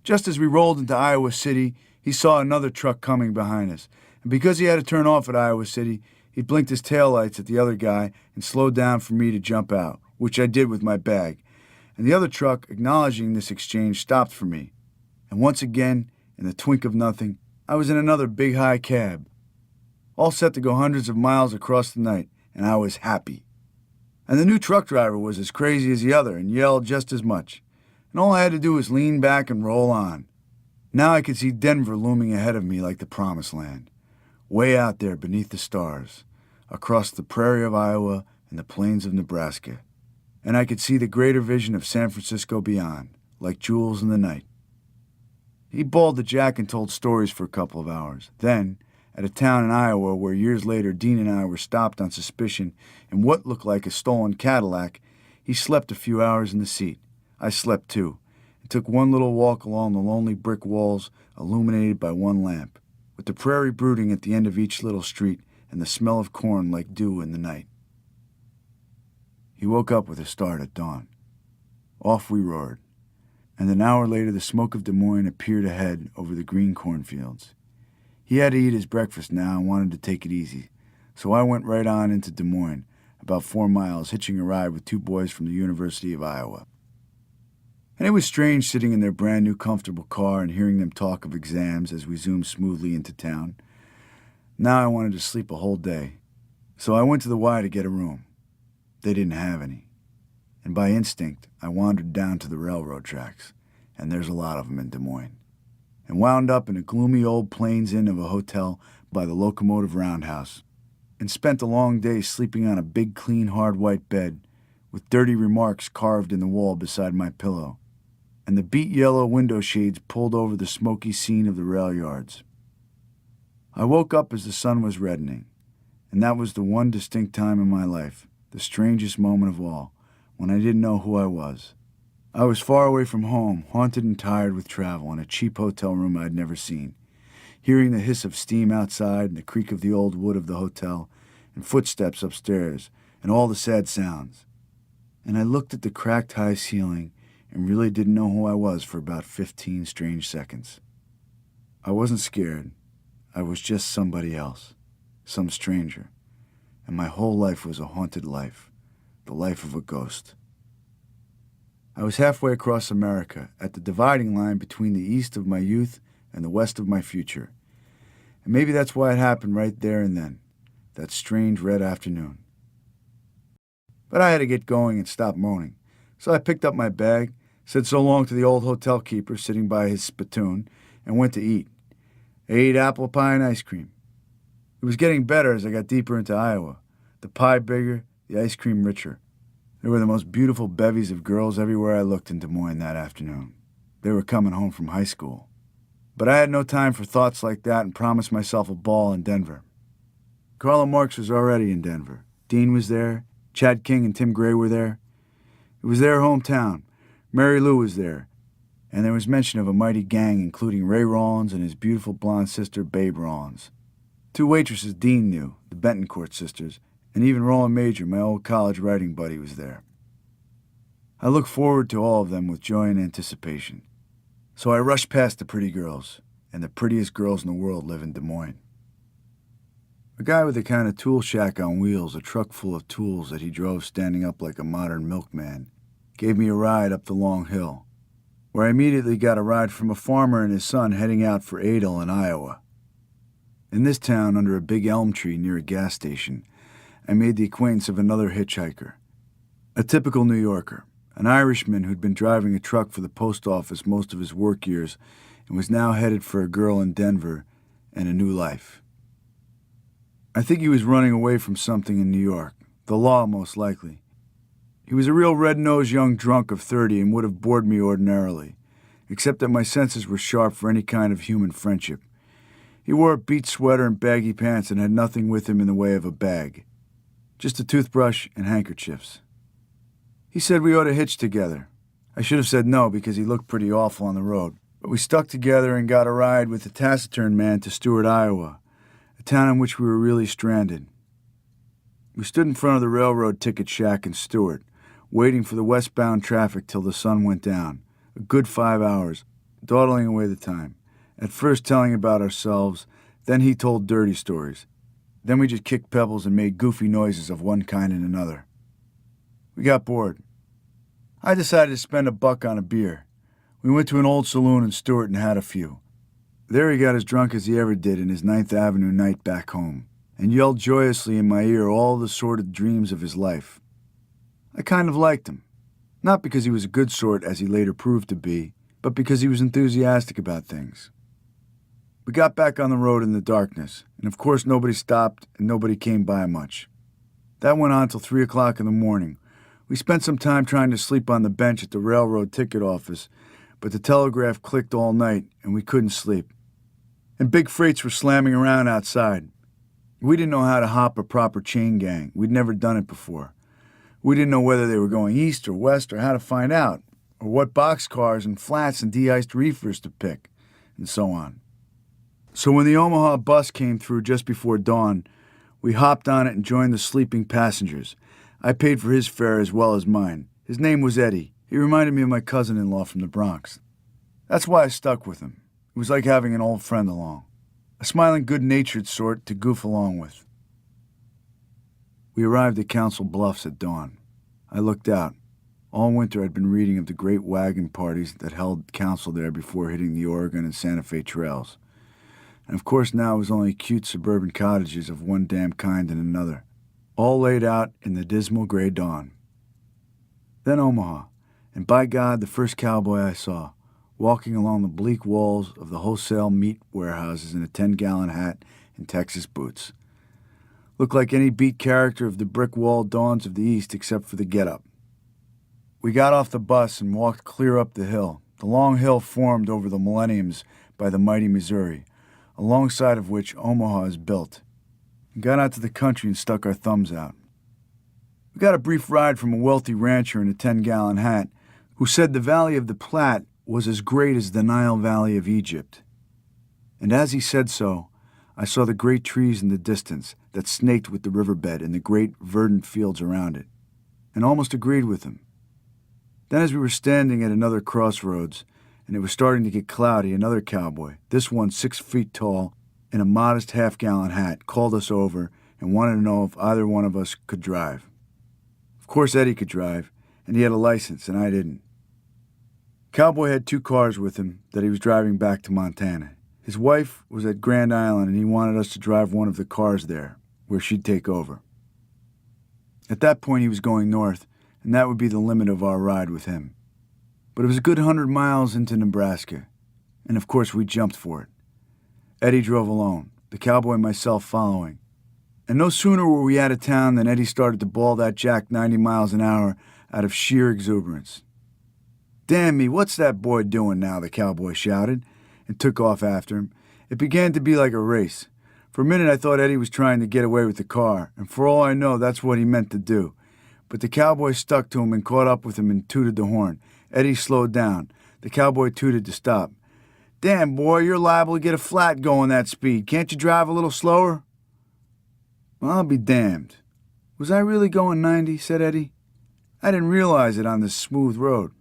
Just as we rolled into Iowa City, he saw another truck coming behind us, and because he had to turn off at Iowa City, he blinked his taillights at the other guy and slowed down for me to jump out, which I did with my bag. And the other truck, acknowledging this exchange, stopped for me. And once again, in the twink of nothing, I was in another big high cab, all set to go hundreds of miles across the night, and I was happy. And the new truck driver was as crazy as the other and yelled just as much. And all I had to do was lean back and roll on. Now I could see Denver looming ahead of me like the promised land, way out there beneath the stars, across the prairie of Iowa and the plains of Nebraska. And I could see the greater vision of San Francisco beyond, like jewels in the night. He bawled to Jack and told stories for a couple of hours. Then, at a town in Iowa where years later Dean and I were stopped on suspicion in what looked like a stolen Cadillac, he slept a few hours in the seat. I slept too, and took one little walk along the lonely brick walls illuminated by one lamp, with the prairie brooding at the end of each little street and the smell of corn like dew in the night. He woke up with a start at dawn. Off we roared, and an hour later the smoke of Des Moines appeared ahead over the green cornfields. He had to eat his breakfast now and wanted to take it easy, so I went right on into Des Moines, about 4 miles, hitching a ride with 2 boys from the University of Iowa. And it was strange sitting in their brand new comfortable car and hearing them talk of exams as we zoomed smoothly into town. Now I wanted to sleep a whole day, So I went to the Y to get a room. They didn't have any. And by instinct, I wandered down to the railroad tracks, and there's a lot of them in Des Moines, and wound up in a gloomy old Plains Inn of a hotel by the locomotive roundhouse, and spent a long day sleeping on a big, clean, hard white bed with dirty remarks carved in the wall beside my pillow, and the beet yellow window shades pulled over the smoky scene of the rail yards. I woke up as the sun was reddening, and that was the one distinct time in my life, the strangest moment of all, when I didn't know who I was. I was far away from home, haunted and tired with travel, in a cheap hotel room I'd never seen, hearing the hiss of steam outside and the creak of the old wood of the hotel, and footsteps upstairs, and all the sad sounds. And I looked at the cracked high ceiling and really didn't know who I was for about 15 strange seconds. I wasn't scared. I was just somebody else, some stranger, and my whole life was a haunted life, the life of a ghost. I was halfway across America, at the dividing line between the east of my youth and the west of my future. And maybe that's why it happened right there and then, that strange red afternoon. But I had to get going and stop moaning, so I picked up my bag, said so long to the old hotel keeper sitting by his spittoon, and went to eat. I ate apple pie and ice cream. It was getting better as I got deeper into Iowa, the pie bigger, the ice cream richer. There were the most beautiful bevies of girls everywhere I looked in Des Moines that afternoon. They were coming home from high school. But I had no time for thoughts like that and promised myself a ball in Denver. Carla Marx was already in Denver. Dean was there. Chad King and Tim Gray were there. It was their hometown. Mary Lou was there. And there was mention of a mighty gang including Ray Rollins and his beautiful blonde sister, Babe Rollins. 2 waitresses Dean knew, the Bentoncourt sisters, and even Roland Major, my old college writing buddy, was there. I looked forward to all of them with joy and anticipation. So I rushed past the pretty girls, and the prettiest girls in the world live in Des Moines. A guy with a kind of tool shack on wheels, a truck full of tools that he drove standing up like a modern milkman, gave me a ride up the long hill, where I immediately got a ride from a farmer and his son heading out for Adel in Iowa. In this town, under a big elm tree near a gas station, I made the acquaintance of another hitchhiker, a typical New Yorker, an Irishman who'd been driving a truck for the post office most of his work years and was now headed for a girl in Denver and a new life. I think he was running away from something in New York, the law most likely. He was a real red-nosed young drunk of 30 and would have bored me ordinarily, except that my senses were sharp for any kind of human friendship. He wore a beat sweater and baggy pants and had nothing with him in the way of a bag, just a toothbrush and handkerchiefs. He said we ought to hitch together. I should have said no because he looked pretty awful on the road, but we stuck together and got a ride with the taciturn man to Stewart, Iowa, a town in which we were really stranded. We stood in front of the railroad ticket shack in Stewart, waiting for the westbound traffic till the sun went down, a good 5 hours, dawdling away the time, at first telling about ourselves, then he told dirty stories. Then we just kicked pebbles and made goofy noises of one kind and another. We got bored. I decided to spend $1 on a beer. We went to an old saloon in Stewart and had a few. There he got as drunk as he ever did in his 9th Avenue night back home, and yelled joyously in my ear all the sordid dreams of his life. I kind of liked him, not because he was a good sort as he later proved to be, but because he was enthusiastic about things. We got back on the road in the darkness, and of course nobody stopped and nobody came by much. That went on till 3 o'clock in the morning. We spent some time trying to sleep on the bench at the railroad ticket office, but the telegraph clicked all night and we couldn't sleep. And big freights were slamming around outside. We didn't know how to hop a proper chain gang. We'd never done it before. We didn't know whether they were going east or west or how to find out, or what boxcars and flats and de-iced reefers to pick, and so on. So when the Omaha bus came through just before dawn, we hopped on it and joined the sleeping passengers. I paid for his fare as well as mine. His name was Eddie. He reminded me of my cousin-in-law from the Bronx. That's why I stuck with him. It was like having an old friend along, a smiling, good-natured sort to goof along with. We arrived at Council Bluffs at dawn. I looked out. All winter I'd been reading of the great wagon parties that held council there before hitting the Oregon and Santa Fe trails. And of course now it was only cute suburban cottages of one damn kind and another. all laid out in the dismal gray dawn. Then Omaha, and by God, the first cowboy I saw, walking along the bleak walls of the wholesale meat warehouses in a 10-gallon hat and Texas boots. Looked like any beat character of the brick-walled dawns of the East except for the get-up. We got off the bus and walked clear up the hill, the long hill formed over the millenniums by the mighty Missouri, alongside of which Omaha is built, and got out to the country and stuck our thumbs out. We got a brief ride from a wealthy rancher in a 10-gallon hat who said the Valley of the Platte was as great as the Nile Valley of Egypt. And as he said so, I saw the great trees in the distance that snaked with the riverbed and the great verdant fields around it, and almost agreed with him. Then as we were standing at another crossroads, and it was starting to get cloudy, another cowboy, this one 6 feet tall, in a modest half-gallon hat, called us over and wanted to know if either one of us could drive. Of course Eddie could drive, and he had a license, and I didn't. Cowboy had 2 cars with him that he was driving back to Montana. His wife was at Grand Island, and he wanted us to drive one of the cars there, where she'd take over. At that point, he was going north, and that would be the limit of our ride with him. But it was a good 100 miles into Nebraska, and of course we jumped for it. Eddie drove alone, the cowboy and myself following. And no sooner were we out of town than Eddie started to bawl that Jack 90 miles an hour out of sheer exuberance. "Damn me, what's that boy doing now?" the cowboy shouted, and took off after him. It began to be like a race. For a minute I thought Eddie was trying to get away with the car, and for all I know that's what he meant to do. But the cowboy stuck to him and caught up with him and tooted the horn. Eddie slowed down. The cowboy tooted to stop. "Damn, boy, you're liable to get a flat going that speed. Can't you drive a little slower?" "Well, I'll be damned. Was I really going 90, said Eddie. "I didn't realize it on this smooth road."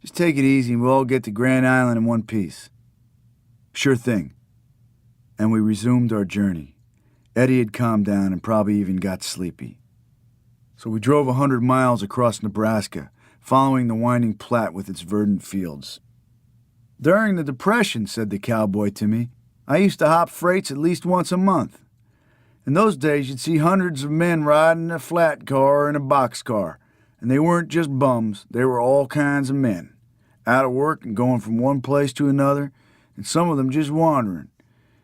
"Just take it easy and we'll all get to Grand Island in one piece." "Sure thing." And we resumed our journey. Eddie had calmed down and probably even got sleepy. So we drove 100 miles across Nebraska, following the winding Platte with its verdant fields. "During the Depression," said the cowboy to me, "I used to hop freights at least once a month. In those days you'd see hundreds of men riding in a flat car or in a boxcar, and they weren't just bums, they were all kinds of men, out of work and going from one place to another, and some of them just wandering.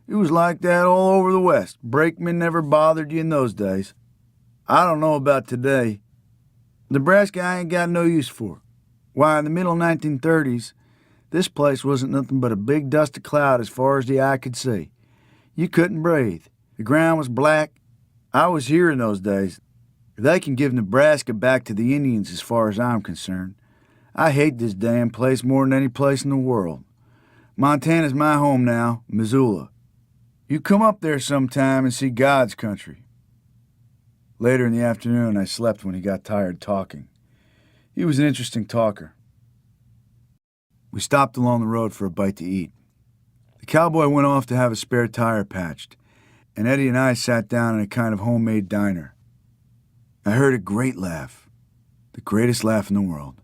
It was like that all over the West. Brakemen never bothered you in those days. I don't know about today. Nebraska I ain't got no use for. Why, in the middle 1930s, this place wasn't nothing but a big dust of cloud as far as the eye could see. You couldn't breathe. The ground was black. I was here in those days. They can give Nebraska back to the Indians as far as I'm concerned. I hate this damn place more than any place in the world. Montana's my home now, Missoula. You come up there sometime and see God's country." Later in the afternoon, I slept when he got tired talking. He was an interesting talker. We stopped along the road for a bite to eat. The cowboy went off to have a spare tire patched, and Eddie and I sat down in a kind of homemade diner. I heard a great laugh, the greatest laugh in the world.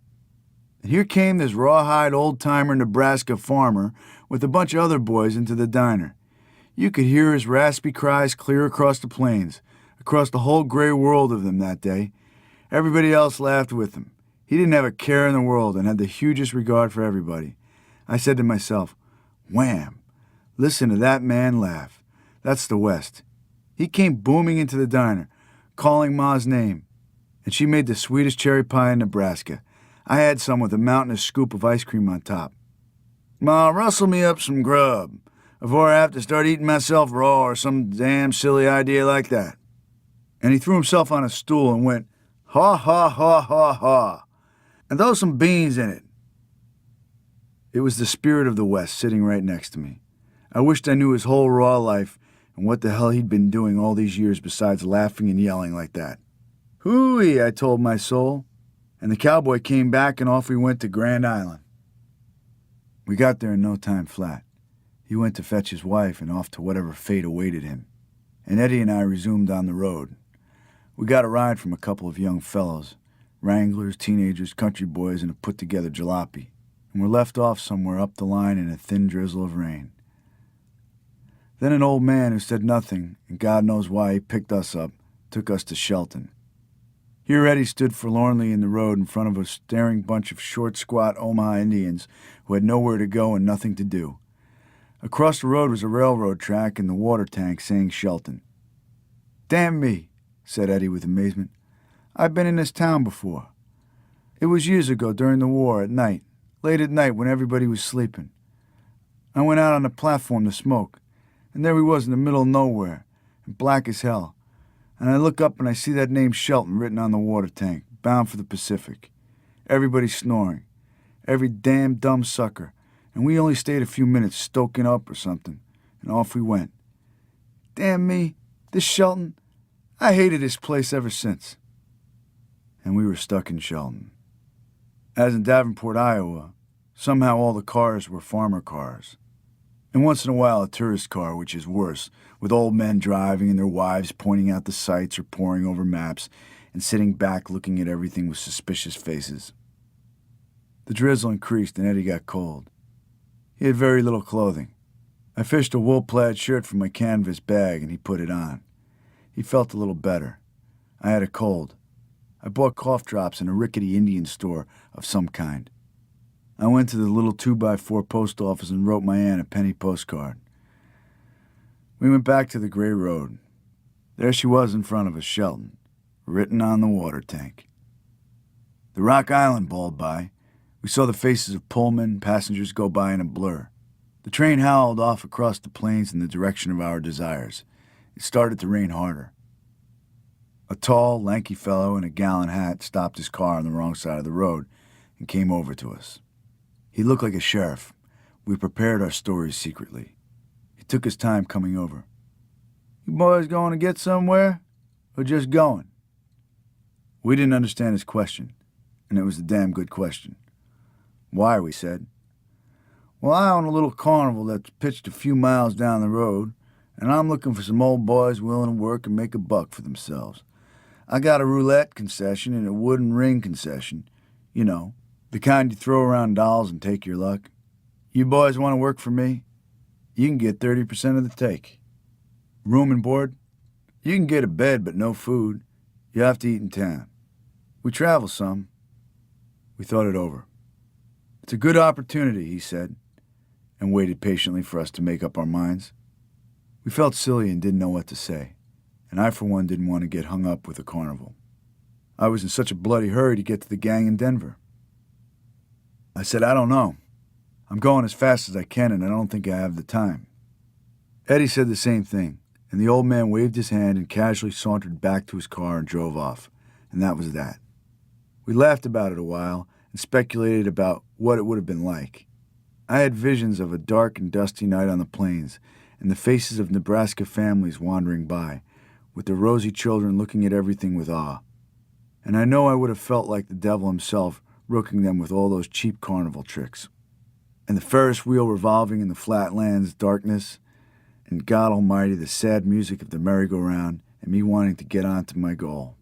And here came this rawhide old-timer Nebraska farmer with a bunch of other boys into the diner. You could hear his raspy cries clear across the plains, across the whole gray world of them that day. Everybody else laughed with him. He didn't have a care in the world and had the hugest regard for everybody. I said to myself, "Wham! Listen to that man laugh. That's the West." He came booming into the diner, calling Ma's name, and she made the sweetest cherry pie in Nebraska. I had some with a mountainous scoop of ice cream on top. "Ma, rustle me up some grub before I have to start eating myself raw or some damn silly idea like that." And he threw himself on a stool and went, "Ha, ha, ha, ha, ha. And throw some beans in it." It was the spirit of the West sitting right next to me. I wished I knew his whole raw life and what the hell he'd been doing all these years besides laughing and yelling like that. "Hooey," I told my soul, and the cowboy came back and off we went to Grand Island. We got there in no time flat. He went to fetch his wife and off to whatever fate awaited him, and Eddie and I resumed on the road. We got a ride from a couple of young fellows, wranglers, teenagers, country boys, and a put-together jalopy, and were left off somewhere up the line in a thin drizzle of rain. Then an old man who said nothing, and God knows why he picked us up, took us to Shelton. Here Eddie stood forlornly in the road in front of a staring bunch of short, squat Omaha Indians who had nowhere to go and nothing to do. Across the road was a railroad track and the water tank saying Shelton. "Damn me," said Eddie with amazement. "I've been in this town before. It was years ago during the war at night, late at night when everybody was sleeping. I went out on the platform to smoke, and there he was in the middle of nowhere, and black as hell. And I look up and I see that name Shelton written on the water tank, bound for the Pacific. Everybody snoring. Every damn dumb sucker. And we only stayed a few minutes stoking up or something, and off we went. Damn me, this Shelton, I hated this place ever since." And we were stuck in Shelton. As in Davenport, Iowa, somehow all the cars were farmer cars. And once in a while a tourist car, which is worse, with old men driving and their wives pointing out the sights or poring over maps and sitting back looking at everything with suspicious faces. The drizzle increased and Eddie got cold. He had very little clothing. I fished a wool-plaid shirt from my canvas bag and he put it on. He felt a little better. I had a cold. I bought cough drops in a rickety Indian store of some kind. I went to the little 2x4 post office and wrote my aunt a penny postcard. We went back to the gray road. There she was in front of us, Shelton, written on the water tank. The Rock Island bowled by. We saw the faces of Pullman passengers go by in a blur. The train howled off across the plains in the direction of our desires. It started to rain harder. A tall, lanky fellow in a gallon hat stopped his car on the wrong side of the road and came over to us. He looked like a sheriff. We prepared our stories secretly. He took his time coming over. "You boys going to get somewhere, or just going?" We didn't understand his question, and it was a damn good question. "Why?" we said. "Well, I own a little carnival that's pitched a few miles down the road, and I'm looking for some old boys willing to work and make a buck for themselves. I got a roulette concession and a wooden ring concession. You know, the kind you throw around dolls and take your luck. You boys want to work for me? You can get 30% of the take. Room and board? You can get a bed but no food. You have to eat in town. We travel some." We thought it over. "It's a good opportunity," he said, and waited patiently for us to make up our minds. We felt silly and didn't know what to say, and I for one didn't want to get hung up with the carnival. I was in such a bloody hurry to get to the gang in Denver. I said, "I don't know. I'm going as fast as I can and I don't think I have the time." Eddie said the same thing, and the old man waved his hand and casually sauntered back to his car and drove off, and that was that. We laughed about it a while and speculated about what it would have been like. I had visions of a dark and dusty night on the plains and the faces of Nebraska families wandering by, with their rosy children looking at everything with awe. And I know I would have felt like the devil himself rooking them with all those cheap carnival tricks. And the Ferris wheel revolving in the flatlands darkness, and God Almighty, the sad music of the merry-go-round, and me wanting to get on to my goal.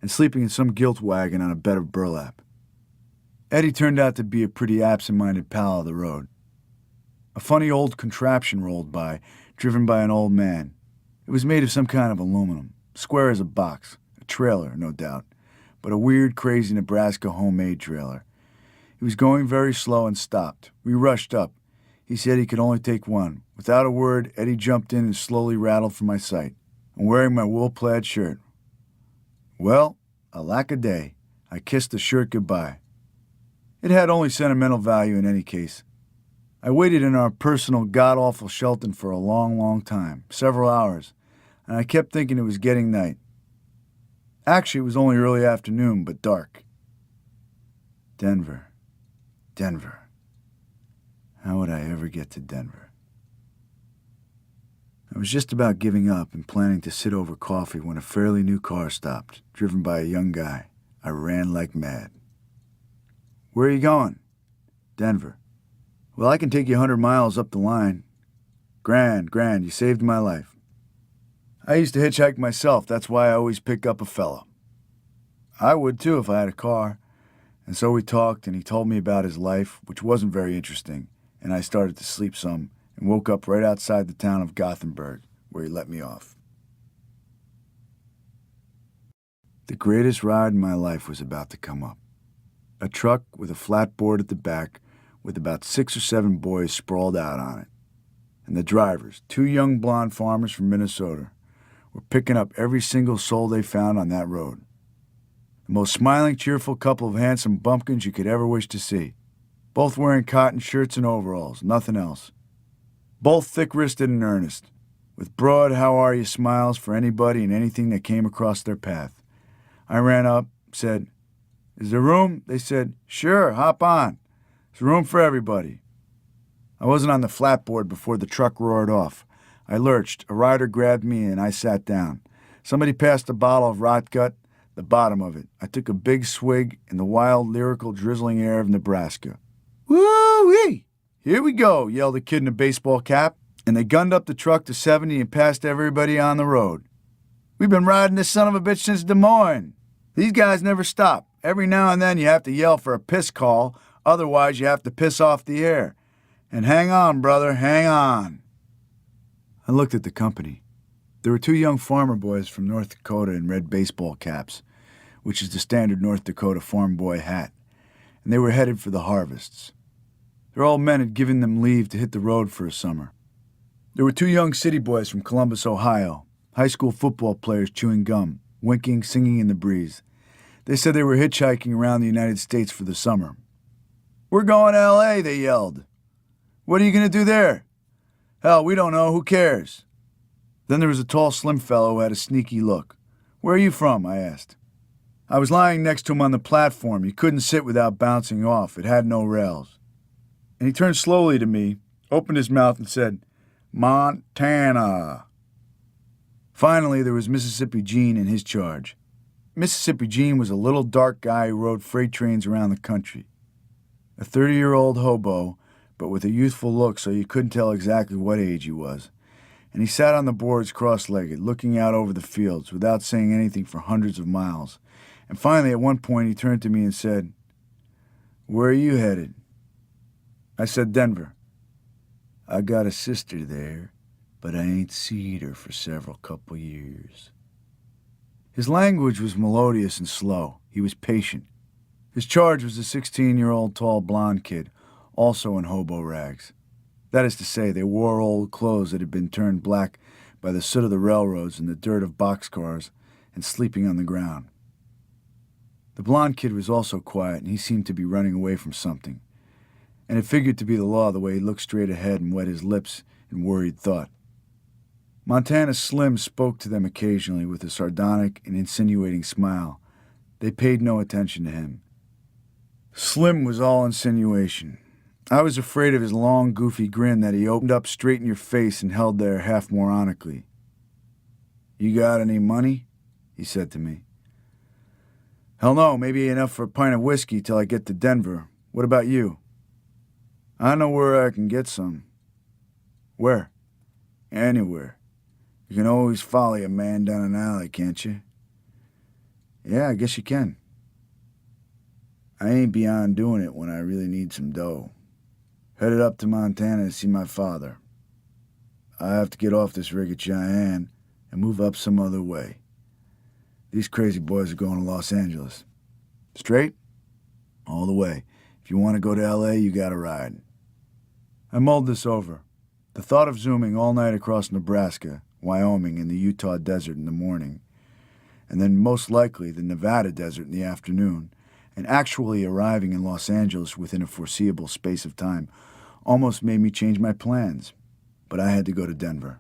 And sleeping in some gilt wagon on a bed of burlap. Eddie turned out to be a pretty absent-minded pal of the road. A funny old contraption rolled by, driven by an old man. It was made of some kind of aluminum, square as a box, a trailer, no doubt, but a weird, crazy Nebraska homemade trailer. He was going very slow and stopped. We rushed up. He said he could only take one. Without a word, Eddie jumped in and slowly rattled from my sight. I'm wearing my wool-plaid shirt. Well, alack-a-day, I kissed the shirt goodbye. It had only sentimental value in any case. I waited in our personal god-awful Shelton for a long, long time, several hours, and I kept thinking it was getting night. Actually, it was only early afternoon, but dark. Denver. How would I ever get to Denver? I was just about giving up and planning to sit over coffee when a fairly new car stopped, driven by a young guy. I ran like mad. Where are you going? Denver. Well, I can take you 100 miles up the line. Grand, you saved my life. I used to hitchhike myself, that's why I always pick up a fellow. I would too if I had a car. And so we talked, and he told me about his life, which wasn't very interesting, and I started to sleep some, and woke up right outside the town of Gothenburg, where he let me off. The greatest ride in my life was about to come up. A truck with a flat board at the back with about 6 or 7 boys sprawled out on it. And the drivers, 2 young blonde farmers from Minnesota, were picking up every single soul they found on that road. The most smiling, cheerful couple of handsome bumpkins you could ever wish to see. Both wearing cotton shirts and overalls, nothing else. Both thick-wristed and earnest, with broad how-are-you smiles for anybody and anything that came across their path. I ran up, said, "Is there room?" They said, "Sure, hop on. There's room for everybody." I wasn't on the flatboard before the truck roared off. I lurched, a rider grabbed me, and I sat down. Somebody passed a bottle of rot gut, the bottom of it. I took a big swig in the wild, lyrical, drizzling air of Nebraska. "Woo-wee! Here we go," yelled a kid in a baseball cap, and they gunned up the truck to 70 and passed everybody on the road. "We've been riding this son of a bitch since Des Moines. These guys never stop. Every now and then you have to yell for a piss call, otherwise you have to piss off the air. And hang on, brother, hang on." I looked at the company. There were 2 young farmer boys from North Dakota in red baseball caps, which is the standard North Dakota farm boy hat, and they were headed for the harvests. Their old men had given them leave to hit the road for a summer. There were 2 young city boys from Columbus, Ohio, high school football players chewing gum, winking, singing in the breeze. They said they were hitchhiking around the United States for the summer. "We're going to L.A., they yelled. "What are you going to do there?" "Hell, we don't know. Who cares?" Then there was a tall, slim fellow who had a sneaky look. "Where are you from?" I asked. I was lying next to him on the platform. You couldn't sit without bouncing off. It had no rails. And he turned slowly to me, opened his mouth, and said, "Montana." Finally, there was Mississippi Gene in his charge. Mississippi Gene was a little dark guy who rode freight trains around the country. A 30-year-old hobo, but with a youthful look so you couldn't tell exactly what age he was. And he sat on the boards cross-legged, looking out over the fields, without saying anything for hundreds of miles. And finally, at one point, he turned to me and said, "Where are you headed?" I said, "Denver." "I got a sister there, but I ain't seed her for several couple years." His language was melodious and slow. He was patient. His charge was a 16-year-old tall blonde kid, also in hobo rags. That is to say, they wore old clothes that had been turned black by the soot of the railroads and the dirt of boxcars, and sleeping on the ground. The blonde kid was also quiet, and he seemed to be running away from something. And it figured to be the law the way he looked straight ahead and wet his lips in worried thought. Montana Slim spoke to them occasionally with a sardonic and insinuating smile. They paid no attention to him. Slim was all insinuation. I was afraid of his long, goofy grin that he opened up straight in your face and held there half moronically. "You got any money?" he said to me. "Hell no, maybe enough for a pint of whiskey till I get to Denver. What about you?" "I know where I can get some." "Where?" "Anywhere. You can always follow a man down an alley, can't you?" "Yeah, I guess you can." "I ain't beyond doing it when I really need some dough. Headed up to Montana to see my father. I have to get off this rig at Cheyenne and move up some other way. These crazy boys are going to Los Angeles. Straight? All the way. If you want to go to L.A., you got to ride." I mulled this over. The thought of zooming all night across Nebraska, Wyoming, and the Utah desert in the morning, and then most likely the Nevada desert in the afternoon, and actually arriving in Los Angeles within a foreseeable space of time, almost made me change my plans. But I had to go to Denver.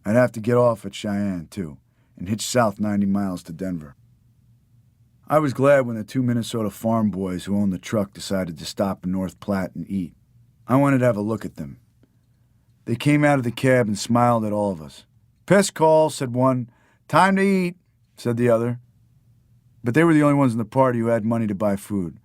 I'd have to get off at Cheyenne, too, and hitch south 90 miles to Denver. I was glad when the 2 Minnesota farm boys who owned the truck decided to stop in North Platte and eat. I wanted to have a look at them. They came out of the cab and smiled at all of us. "Piss call," said one. "Time to eat," said the other. But they were the only ones in the party who had money to buy food.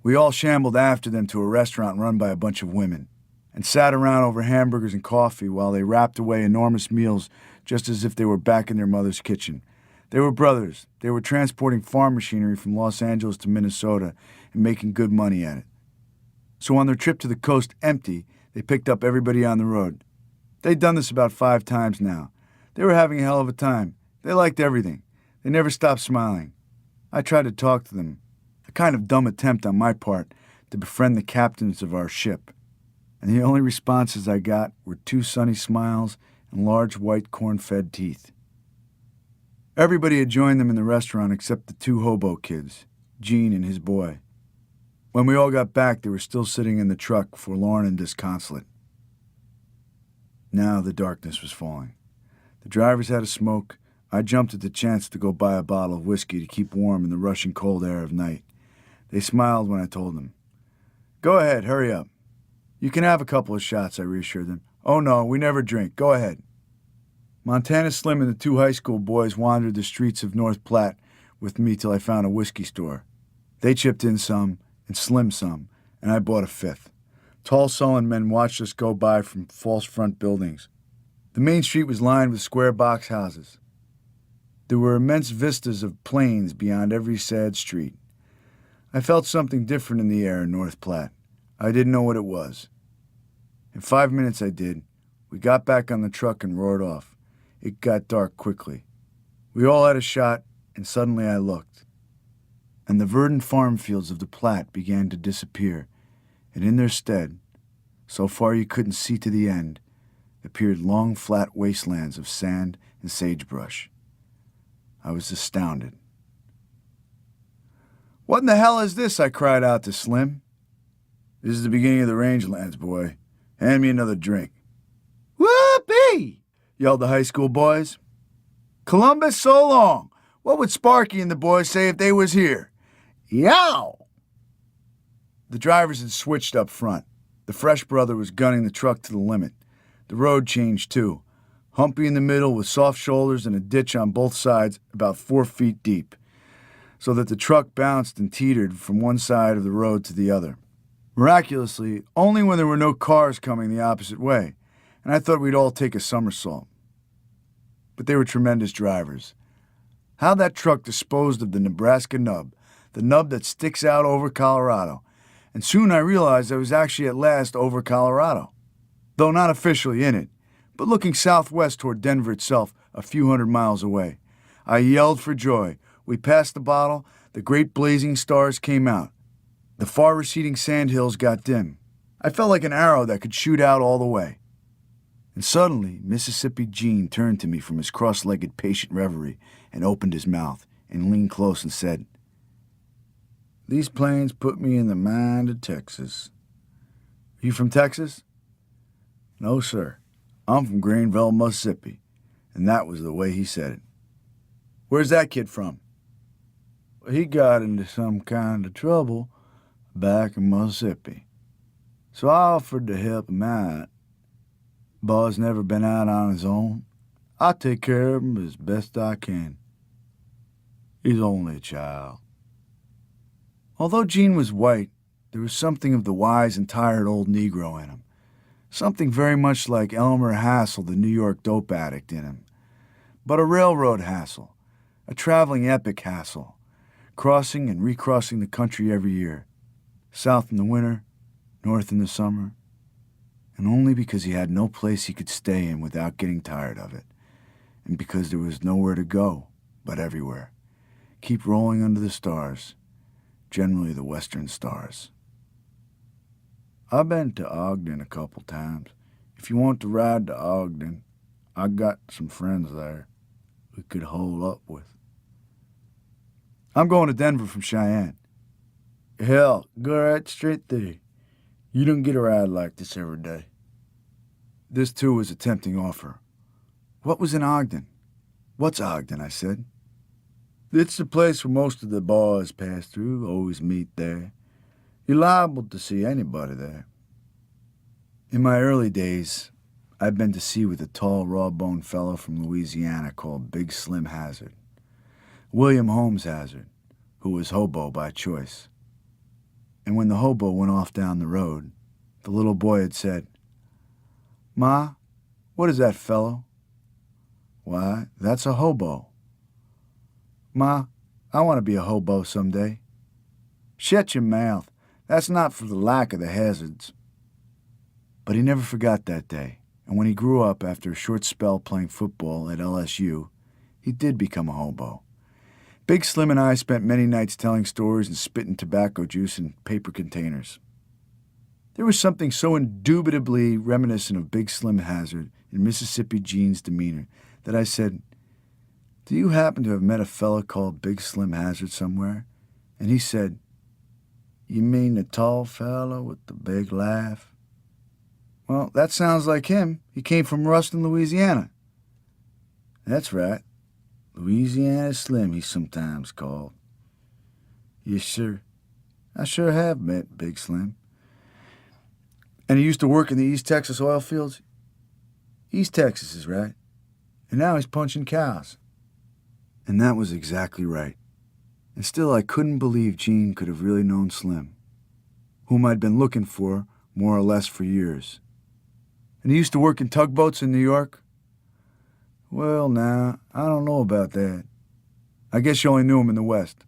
We all shambled after them to a restaurant run by a bunch of women, and sat around over hamburgers and coffee while they wrapped away enormous meals just as if they were back in their mother's kitchen. They were brothers. They were transporting farm machinery from Los Angeles to Minnesota and making good money at it. So on their trip to the coast empty, they picked up everybody on the road. They'd done this about 5 times now. They were having a hell of a time. They liked everything. They They never stopped smiling. I tried to talk to them, a kind of dumb attempt on my part to befriend the captains of our ship, and the only responses I got were 2 sunny smiles and large white corn-fed teeth. Everybody had joined them in the restaurant except the 2 hobo kids, Gene and his boy. When we all got back, they were still sitting in the truck, forlorn and disconsolate. Now the darkness was falling. The drivers had a smoke. I jumped at the chance to go buy a bottle of whiskey to keep warm in the rushing cold air of night. They smiled when I told them. "Go ahead, hurry up." "You can have a couple of shots," I reassured them. "Oh no, we never drink. Go ahead." Montana Slim and the 2 high school boys wandered the streets of North Platte with me till I found a whiskey store. They chipped in some, and Slim some, and I bought a 5th. Tall, sullen men watched us go by from false front buildings. The main street was lined with square box houses. There were immense vistas of plains beyond every sad street. I felt something different in the air in North Platte. I didn't know what it was. In 5 minutes I did. We got back on the truck and roared off. It got dark quickly. We all had a shot, and suddenly I looked. And the verdant farm fields of the Platte began to disappear, and in their stead, so far you couldn't see to the end, appeared long flat wastelands of sand and sagebrush. I was astounded. "What in the hell is this?" I cried out to Slim. "This is the beginning of the rangelands, boy. Hand me another drink." "Whoopee!" yelled the high school boys. "Columbus, so long. What would Sparky and the boys say if they was here?" "Yow!" The drivers had switched up front. The fresh brother was gunning the truck to the limit. The road changed too. Humpy in the middle with soft shoulders and a ditch on both sides about 4 feet deep, so that the truck bounced and teetered from one side of the road to the other. Miraculously, only when there were no cars coming the opposite way, and I thought we'd all take a somersault. But they were tremendous drivers. How that truck disposed of the Nebraska nub, the nub that sticks out over Colorado, and soon I realized I was actually at last over Colorado, though not officially in it, but looking southwest toward Denver itself, a few hundred miles away. I yelled for joy. We passed the bottle. The great blazing stars came out. The far receding sandhills got dim. I felt like an arrow that could shoot out all the way. And suddenly, Mississippi Gene turned to me from his cross-legged patient reverie and opened his mouth and leaned close and said, "These plains put me in the mind of Texas." "Are you from Texas?" "No, sir. I'm from Greenville, Mississippi." And that was the way he said it. "Where's that kid from?" "He got into some kind of trouble back in Mississippi, so I offered to help him out. Boy's never been out on his own. I take care of him as best I can. He's only a child." Although Gene was white, there was something of the wise and tired old Negro in him. Something very much like Elmer Hassel, the New York dope addict, in him. But a railroad Hassel, a traveling epic Hassel, crossing and recrossing the country every year, south in the winter, north in the summer, and only because he had no place he could stay in without getting tired of it, and because there was nowhere to go but everywhere. Keep rolling under the stars, generally the western stars. "I've been to Ogden a couple times. If you want to ride to Ogden, I got some friends there we could hole up with." "I'm going to Denver from Cheyenne." "Hell, go right straight there. You don't get a ride like this every day." This, too, was a tempting offer. What was in Ogden? "What's Ogden?" I said. "It's the place where most of the boys pass through, always meet there. You're liable to see anybody there." In my early days, I'd been to sea with a tall, raw-boned fellow from Louisiana called Big Slim Hazard, William Holmes Hazard, who was hobo by choice. And when the hobo went off down the road, the little boy had said, "Ma, what is that fellow?" "Why, that's a hobo." "Ma, I want to be a hobo someday." "Shut your mouth. That's not for the lack of the hazards." But he never forgot that day, and when he grew up after a short spell playing football at LSU, he did become a hobo. Big Slim and I spent many nights telling stories and spitting tobacco juice in paper containers. There was something so indubitably reminiscent of Big Slim Hazard in Mississippi Gene's demeanor that I said, "Do you happen to have met a fella called Big Slim Hazard somewhere?" And he said, "You mean the tall fella with the big laugh?" "Well, that sounds like him. He came from Ruston, Louisiana." "That's right. Louisiana Slim, he's sometimes called." "Yes, sir. I sure have met Big Slim." "And he used to work in the East Texas oil fields?" "East Texas is right. And now he's punching cows." And that was exactly right. And still I couldn't believe Gene could have really known Slim, whom I'd been looking for, more or less, for years. "And he used to work in tugboats in New York?" "Well, now, I don't know about that. I guess you only knew him in the West."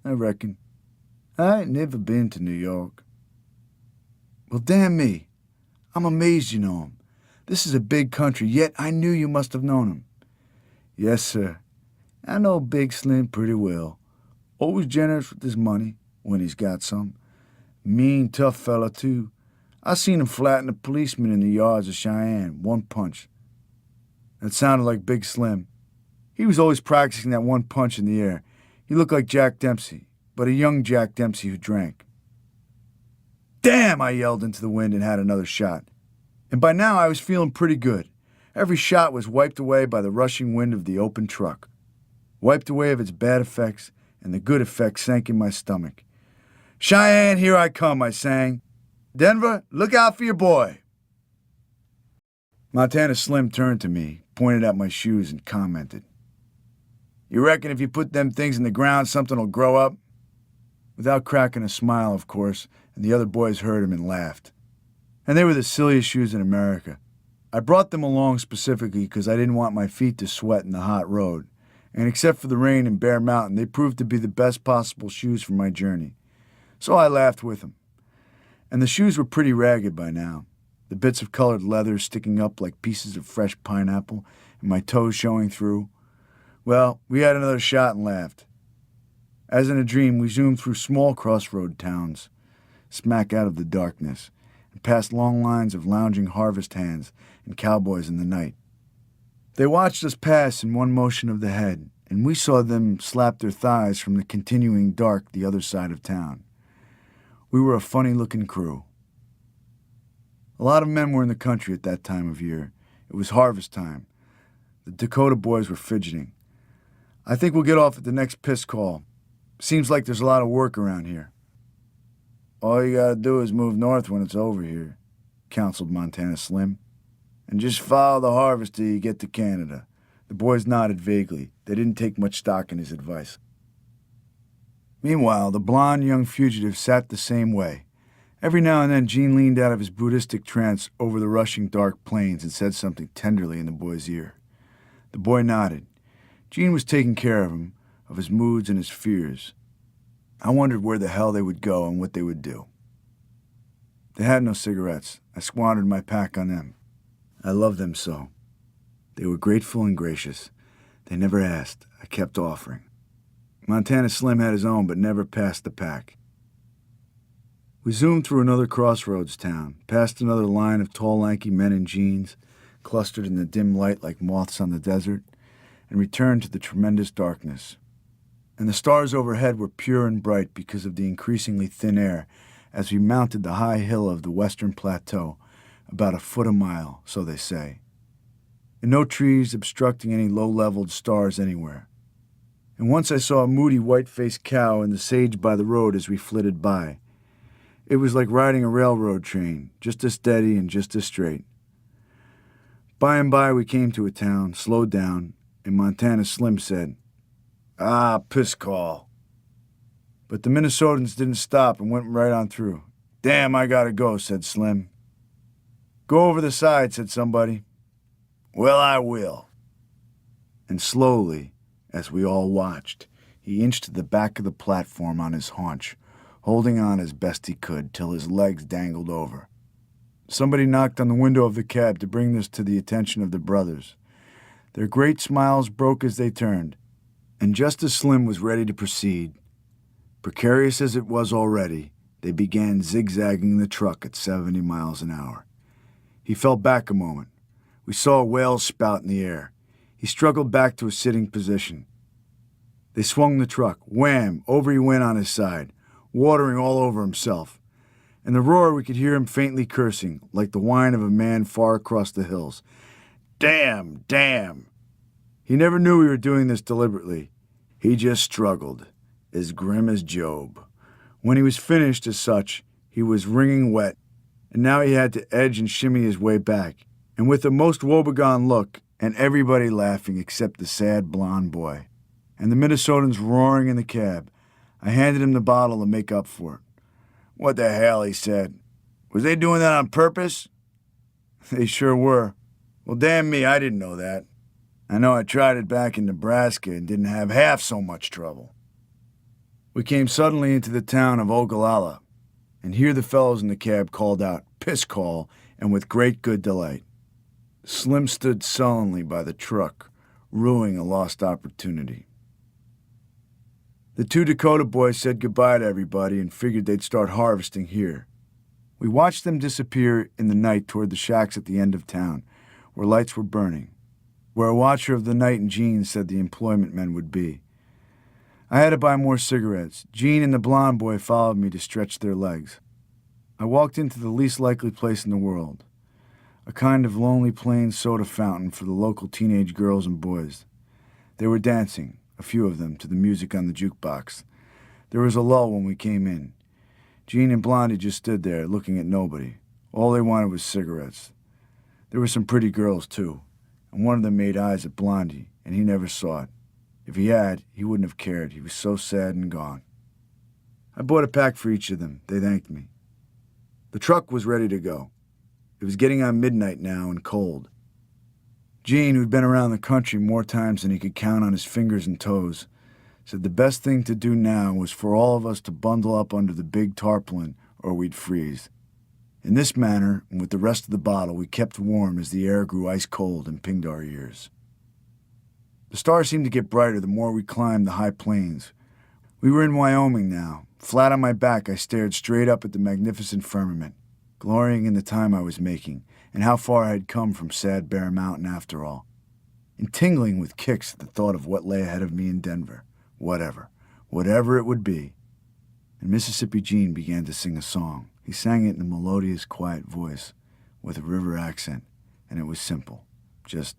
"I reckon. I ain't never been to New York." "Well, damn me. I'm amazed you know him. This is a big country, yet I knew you must have known him." "Yes, sir. I know Big Slim pretty well. Always generous with his money, when he's got some. Mean, tough fella, too. I seen him flatten a policeman in the yards of Cheyenne, one punch." That sounded like Big Slim. He was always practicing that one punch in the air. He looked like Jack Dempsey, but a young Jack Dempsey who drank. "Damn!" I yelled into the wind and had another shot. And by now I was feeling pretty good. Every shot was wiped away by the rushing wind of the open truck. Wiped away of its bad effects, and the good effects sank in my stomach. "Cheyenne, here I come," I sang. "Denver, look out for your boy." Montana Slim turned to me, pointed at my shoes, and commented, "You reckon if you put them things in the ground, something'll grow up?" Without cracking a smile, of course, and the other boys heard him and laughed. And they were the silliest shoes in America. I brought them along specifically because I didn't want my feet to sweat in the hot road, and except for the rain in Bear Mountain, they proved to be the best possible shoes for my journey. So I laughed with them. And the shoes were pretty ragged by now, the bits of colored leather sticking up like pieces of fresh pineapple, and my toes showing through. Well, we had another shot and laughed. As in a dream, we zoomed through small crossroad towns, smack out of the darkness, and past long lines of lounging harvest hands and cowboys in the night. They watched us pass in one motion of the head, and we saw them slap their thighs from the continuing dark the other side of town. We were a funny-looking crew. A lot of men were in the country at that time of year. It was harvest time. The Dakota boys were fidgeting. "I think we'll get off at the next piss call. Seems like there's a lot of work around here." "All you gotta do is move north when it's over here," counseled Montana Slim. "And just follow the harvest till you get to Canada." The boys nodded vaguely. They didn't take much stock in his advice. Meanwhile, the blond young fugitive sat the same way. Every now and then, Gene leaned out of his Buddhistic trance over the rushing dark plains and said something tenderly in the boy's ear. The boy nodded. Gene was taking care of him, of his moods and his fears. I wondered where the hell they would go and what they would do. They had no cigarettes. I squandered my pack on them. I loved them so. They were grateful and gracious. They never asked. I kept offering. Montana Slim had his own, but never passed the pack. We zoomed through another crossroads town, past another line of tall, lanky men in jeans, clustered in the dim light like moths on the desert, and returned to the tremendous darkness. And the stars overhead were pure and bright because of the increasingly thin air as we mounted the high hill of the western plateau, about a foot a mile, so they say. And no trees obstructing any low-leveled stars anywhere. And once I saw a moody white-faced cow in the sage by the road as we flitted by. It was like riding a railroad train, just as steady and just as straight. By and by we came to a town, slowed down, and Montana Slim said, "Ah, piss call." But the Minnesotans didn't stop and went right on through. "Damn, I gotta go," said Slim. "Go over the side," said somebody. "Well, I will." And slowly, as we all watched, he inched to the back of the platform on his haunch, holding on as best he could till his legs dangled over. Somebody knocked on the window of the cab to bring this to the attention of the brothers. Their great smiles broke as they turned. And just as Slim was ready to proceed, precarious as it was already, they began zigzagging the truck at 70 miles an hour. He fell back a moment. We saw a whale's spout in the air. He struggled back to a sitting position. They swung the truck. Wham! Over he went on his side, watering all over himself. In the roar, we could hear him faintly cursing, like the whine of a man far across the hills. Damn! Damn! He never knew we were doing this deliberately. He just struggled, as grim as Job. When he was finished as such, he was wringing wet, and now he had to edge and shimmy his way back, and with a most woebegone look, and everybody laughing except the sad blond boy, and the Minnesotans roaring in the cab, I handed him the bottle to make up for it. What the hell, he said. Was they doing that on purpose? They sure were. Well, damn me, I didn't know that. I know I tried it back in Nebraska and didn't have half so much trouble. We came suddenly into the town of Ogallala, and here the fellows in the cab called out, "Piss call," and with great good delight. Slim stood sullenly by the truck, rueing a lost opportunity. The two Dakota boys said goodbye to everybody and figured they'd start harvesting here. We watched them disappear in the night toward the shacks at the end of town, where lights were burning, where a watcher of the night in jeans said the employment men would be. I had to buy more cigarettes. Jean and the blonde boy followed me to stretch their legs. I walked into the least likely place in the world, a kind of lonely plain soda fountain for the local teenage girls and boys. They were dancing, a few of them, to the music on the jukebox. There was a lull when we came in. Jean and Blondie just stood there, looking at nobody. All they wanted was cigarettes. There were some pretty girls, too, and one of them made eyes at Blondie, and he never saw it. If he had, he wouldn't have cared. He was so sad and gone. I bought a pack for each of them. They thanked me. The truck was ready to go. It was getting on midnight now and cold. Gene, who'd been around the country more times than he could count on his fingers and toes, said the best thing to do now was for all of us to bundle up under the big tarpaulin or we'd freeze. In this manner, and with the rest of the bottle, we kept warm as the air grew ice cold and pinged our ears. The stars seemed to get brighter the more we climbed the high plains. We were in Wyoming now. Flat on my back, I stared straight up at the magnificent firmament, glorying in the time I was making, and how far I had come from Sad Bear Mountain after all, and tingling with kicks at the thought of what lay ahead of me in Denver. Whatever it would be. And Mississippi Gene began to sing a song. He sang it in a melodious, quiet voice, with a river accent, and it was simple. Just,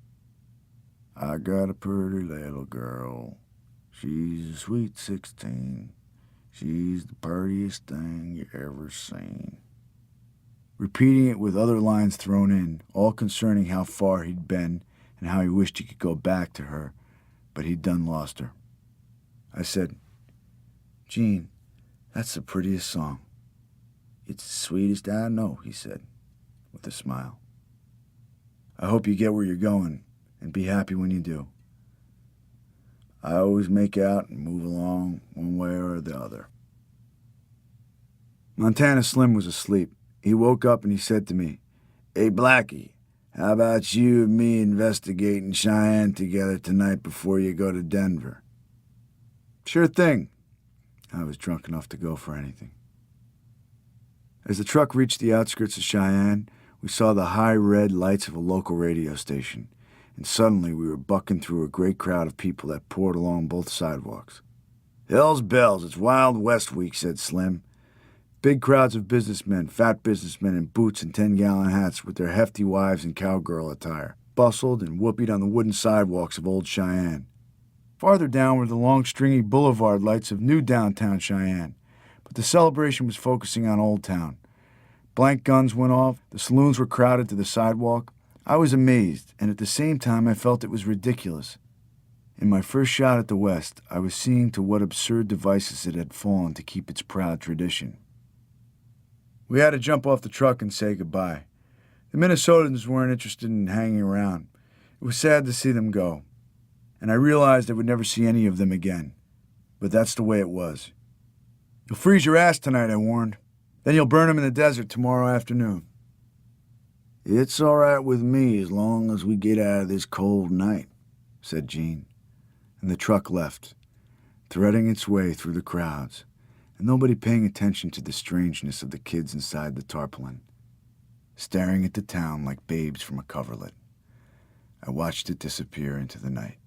I got a pretty little girl. She's a sweet 16. She's the prettiest thing you ever seen. Repeating it with other lines thrown in, all concerning how far he'd been and how he wished he could go back to her, but he'd done lost her. I said, Gene, that's the prettiest song. It's the sweetest I know, he said, with a smile. I hope you get where you're going, and be happy when you do. I always make out and move along one way or the other. Montana Slim was asleep. He woke up and he said to me, Hey, Blackie, how about you and me investigating Cheyenne together tonight before you go to Denver? Sure thing. I was drunk enough to go for anything. As the truck reached the outskirts of Cheyenne, we saw the high red lights of a local radio station, and suddenly we were bucking through a great crowd of people that poured along both sidewalks. Hell's bells, it's Wild West week, said Slim. Big crowds of businessmen, fat businessmen in boots and 10-gallon hats with their hefty wives in cowgirl attire, bustled and whooped on the wooden sidewalks of old Cheyenne. Farther down were the long, stringy boulevard lights of new downtown Cheyenne, but the celebration was focusing on Old Town. Blank guns went off, the saloons were crowded to the sidewalk. I was amazed, and at the same time I felt it was ridiculous. In my first shot at the West, I was seeing to what absurd devices it had fallen to keep its proud tradition. We had to jump off the truck and say goodbye. The Minnesotans weren't interested in hanging around. It was sad to see them go, and I realized I would never see any of them again. But that's the way it was. You'll freeze your ass tonight, I warned. Then you'll burn 'em in the desert tomorrow afternoon. It's all right with me as long as we get out of this cold night, said Gene. and the truck left, threading its way through the crowds, and nobody paying attention to the strangeness of the kids inside the tarpaulin, staring at the town like babes from a coverlet. I watched it disappear into the night.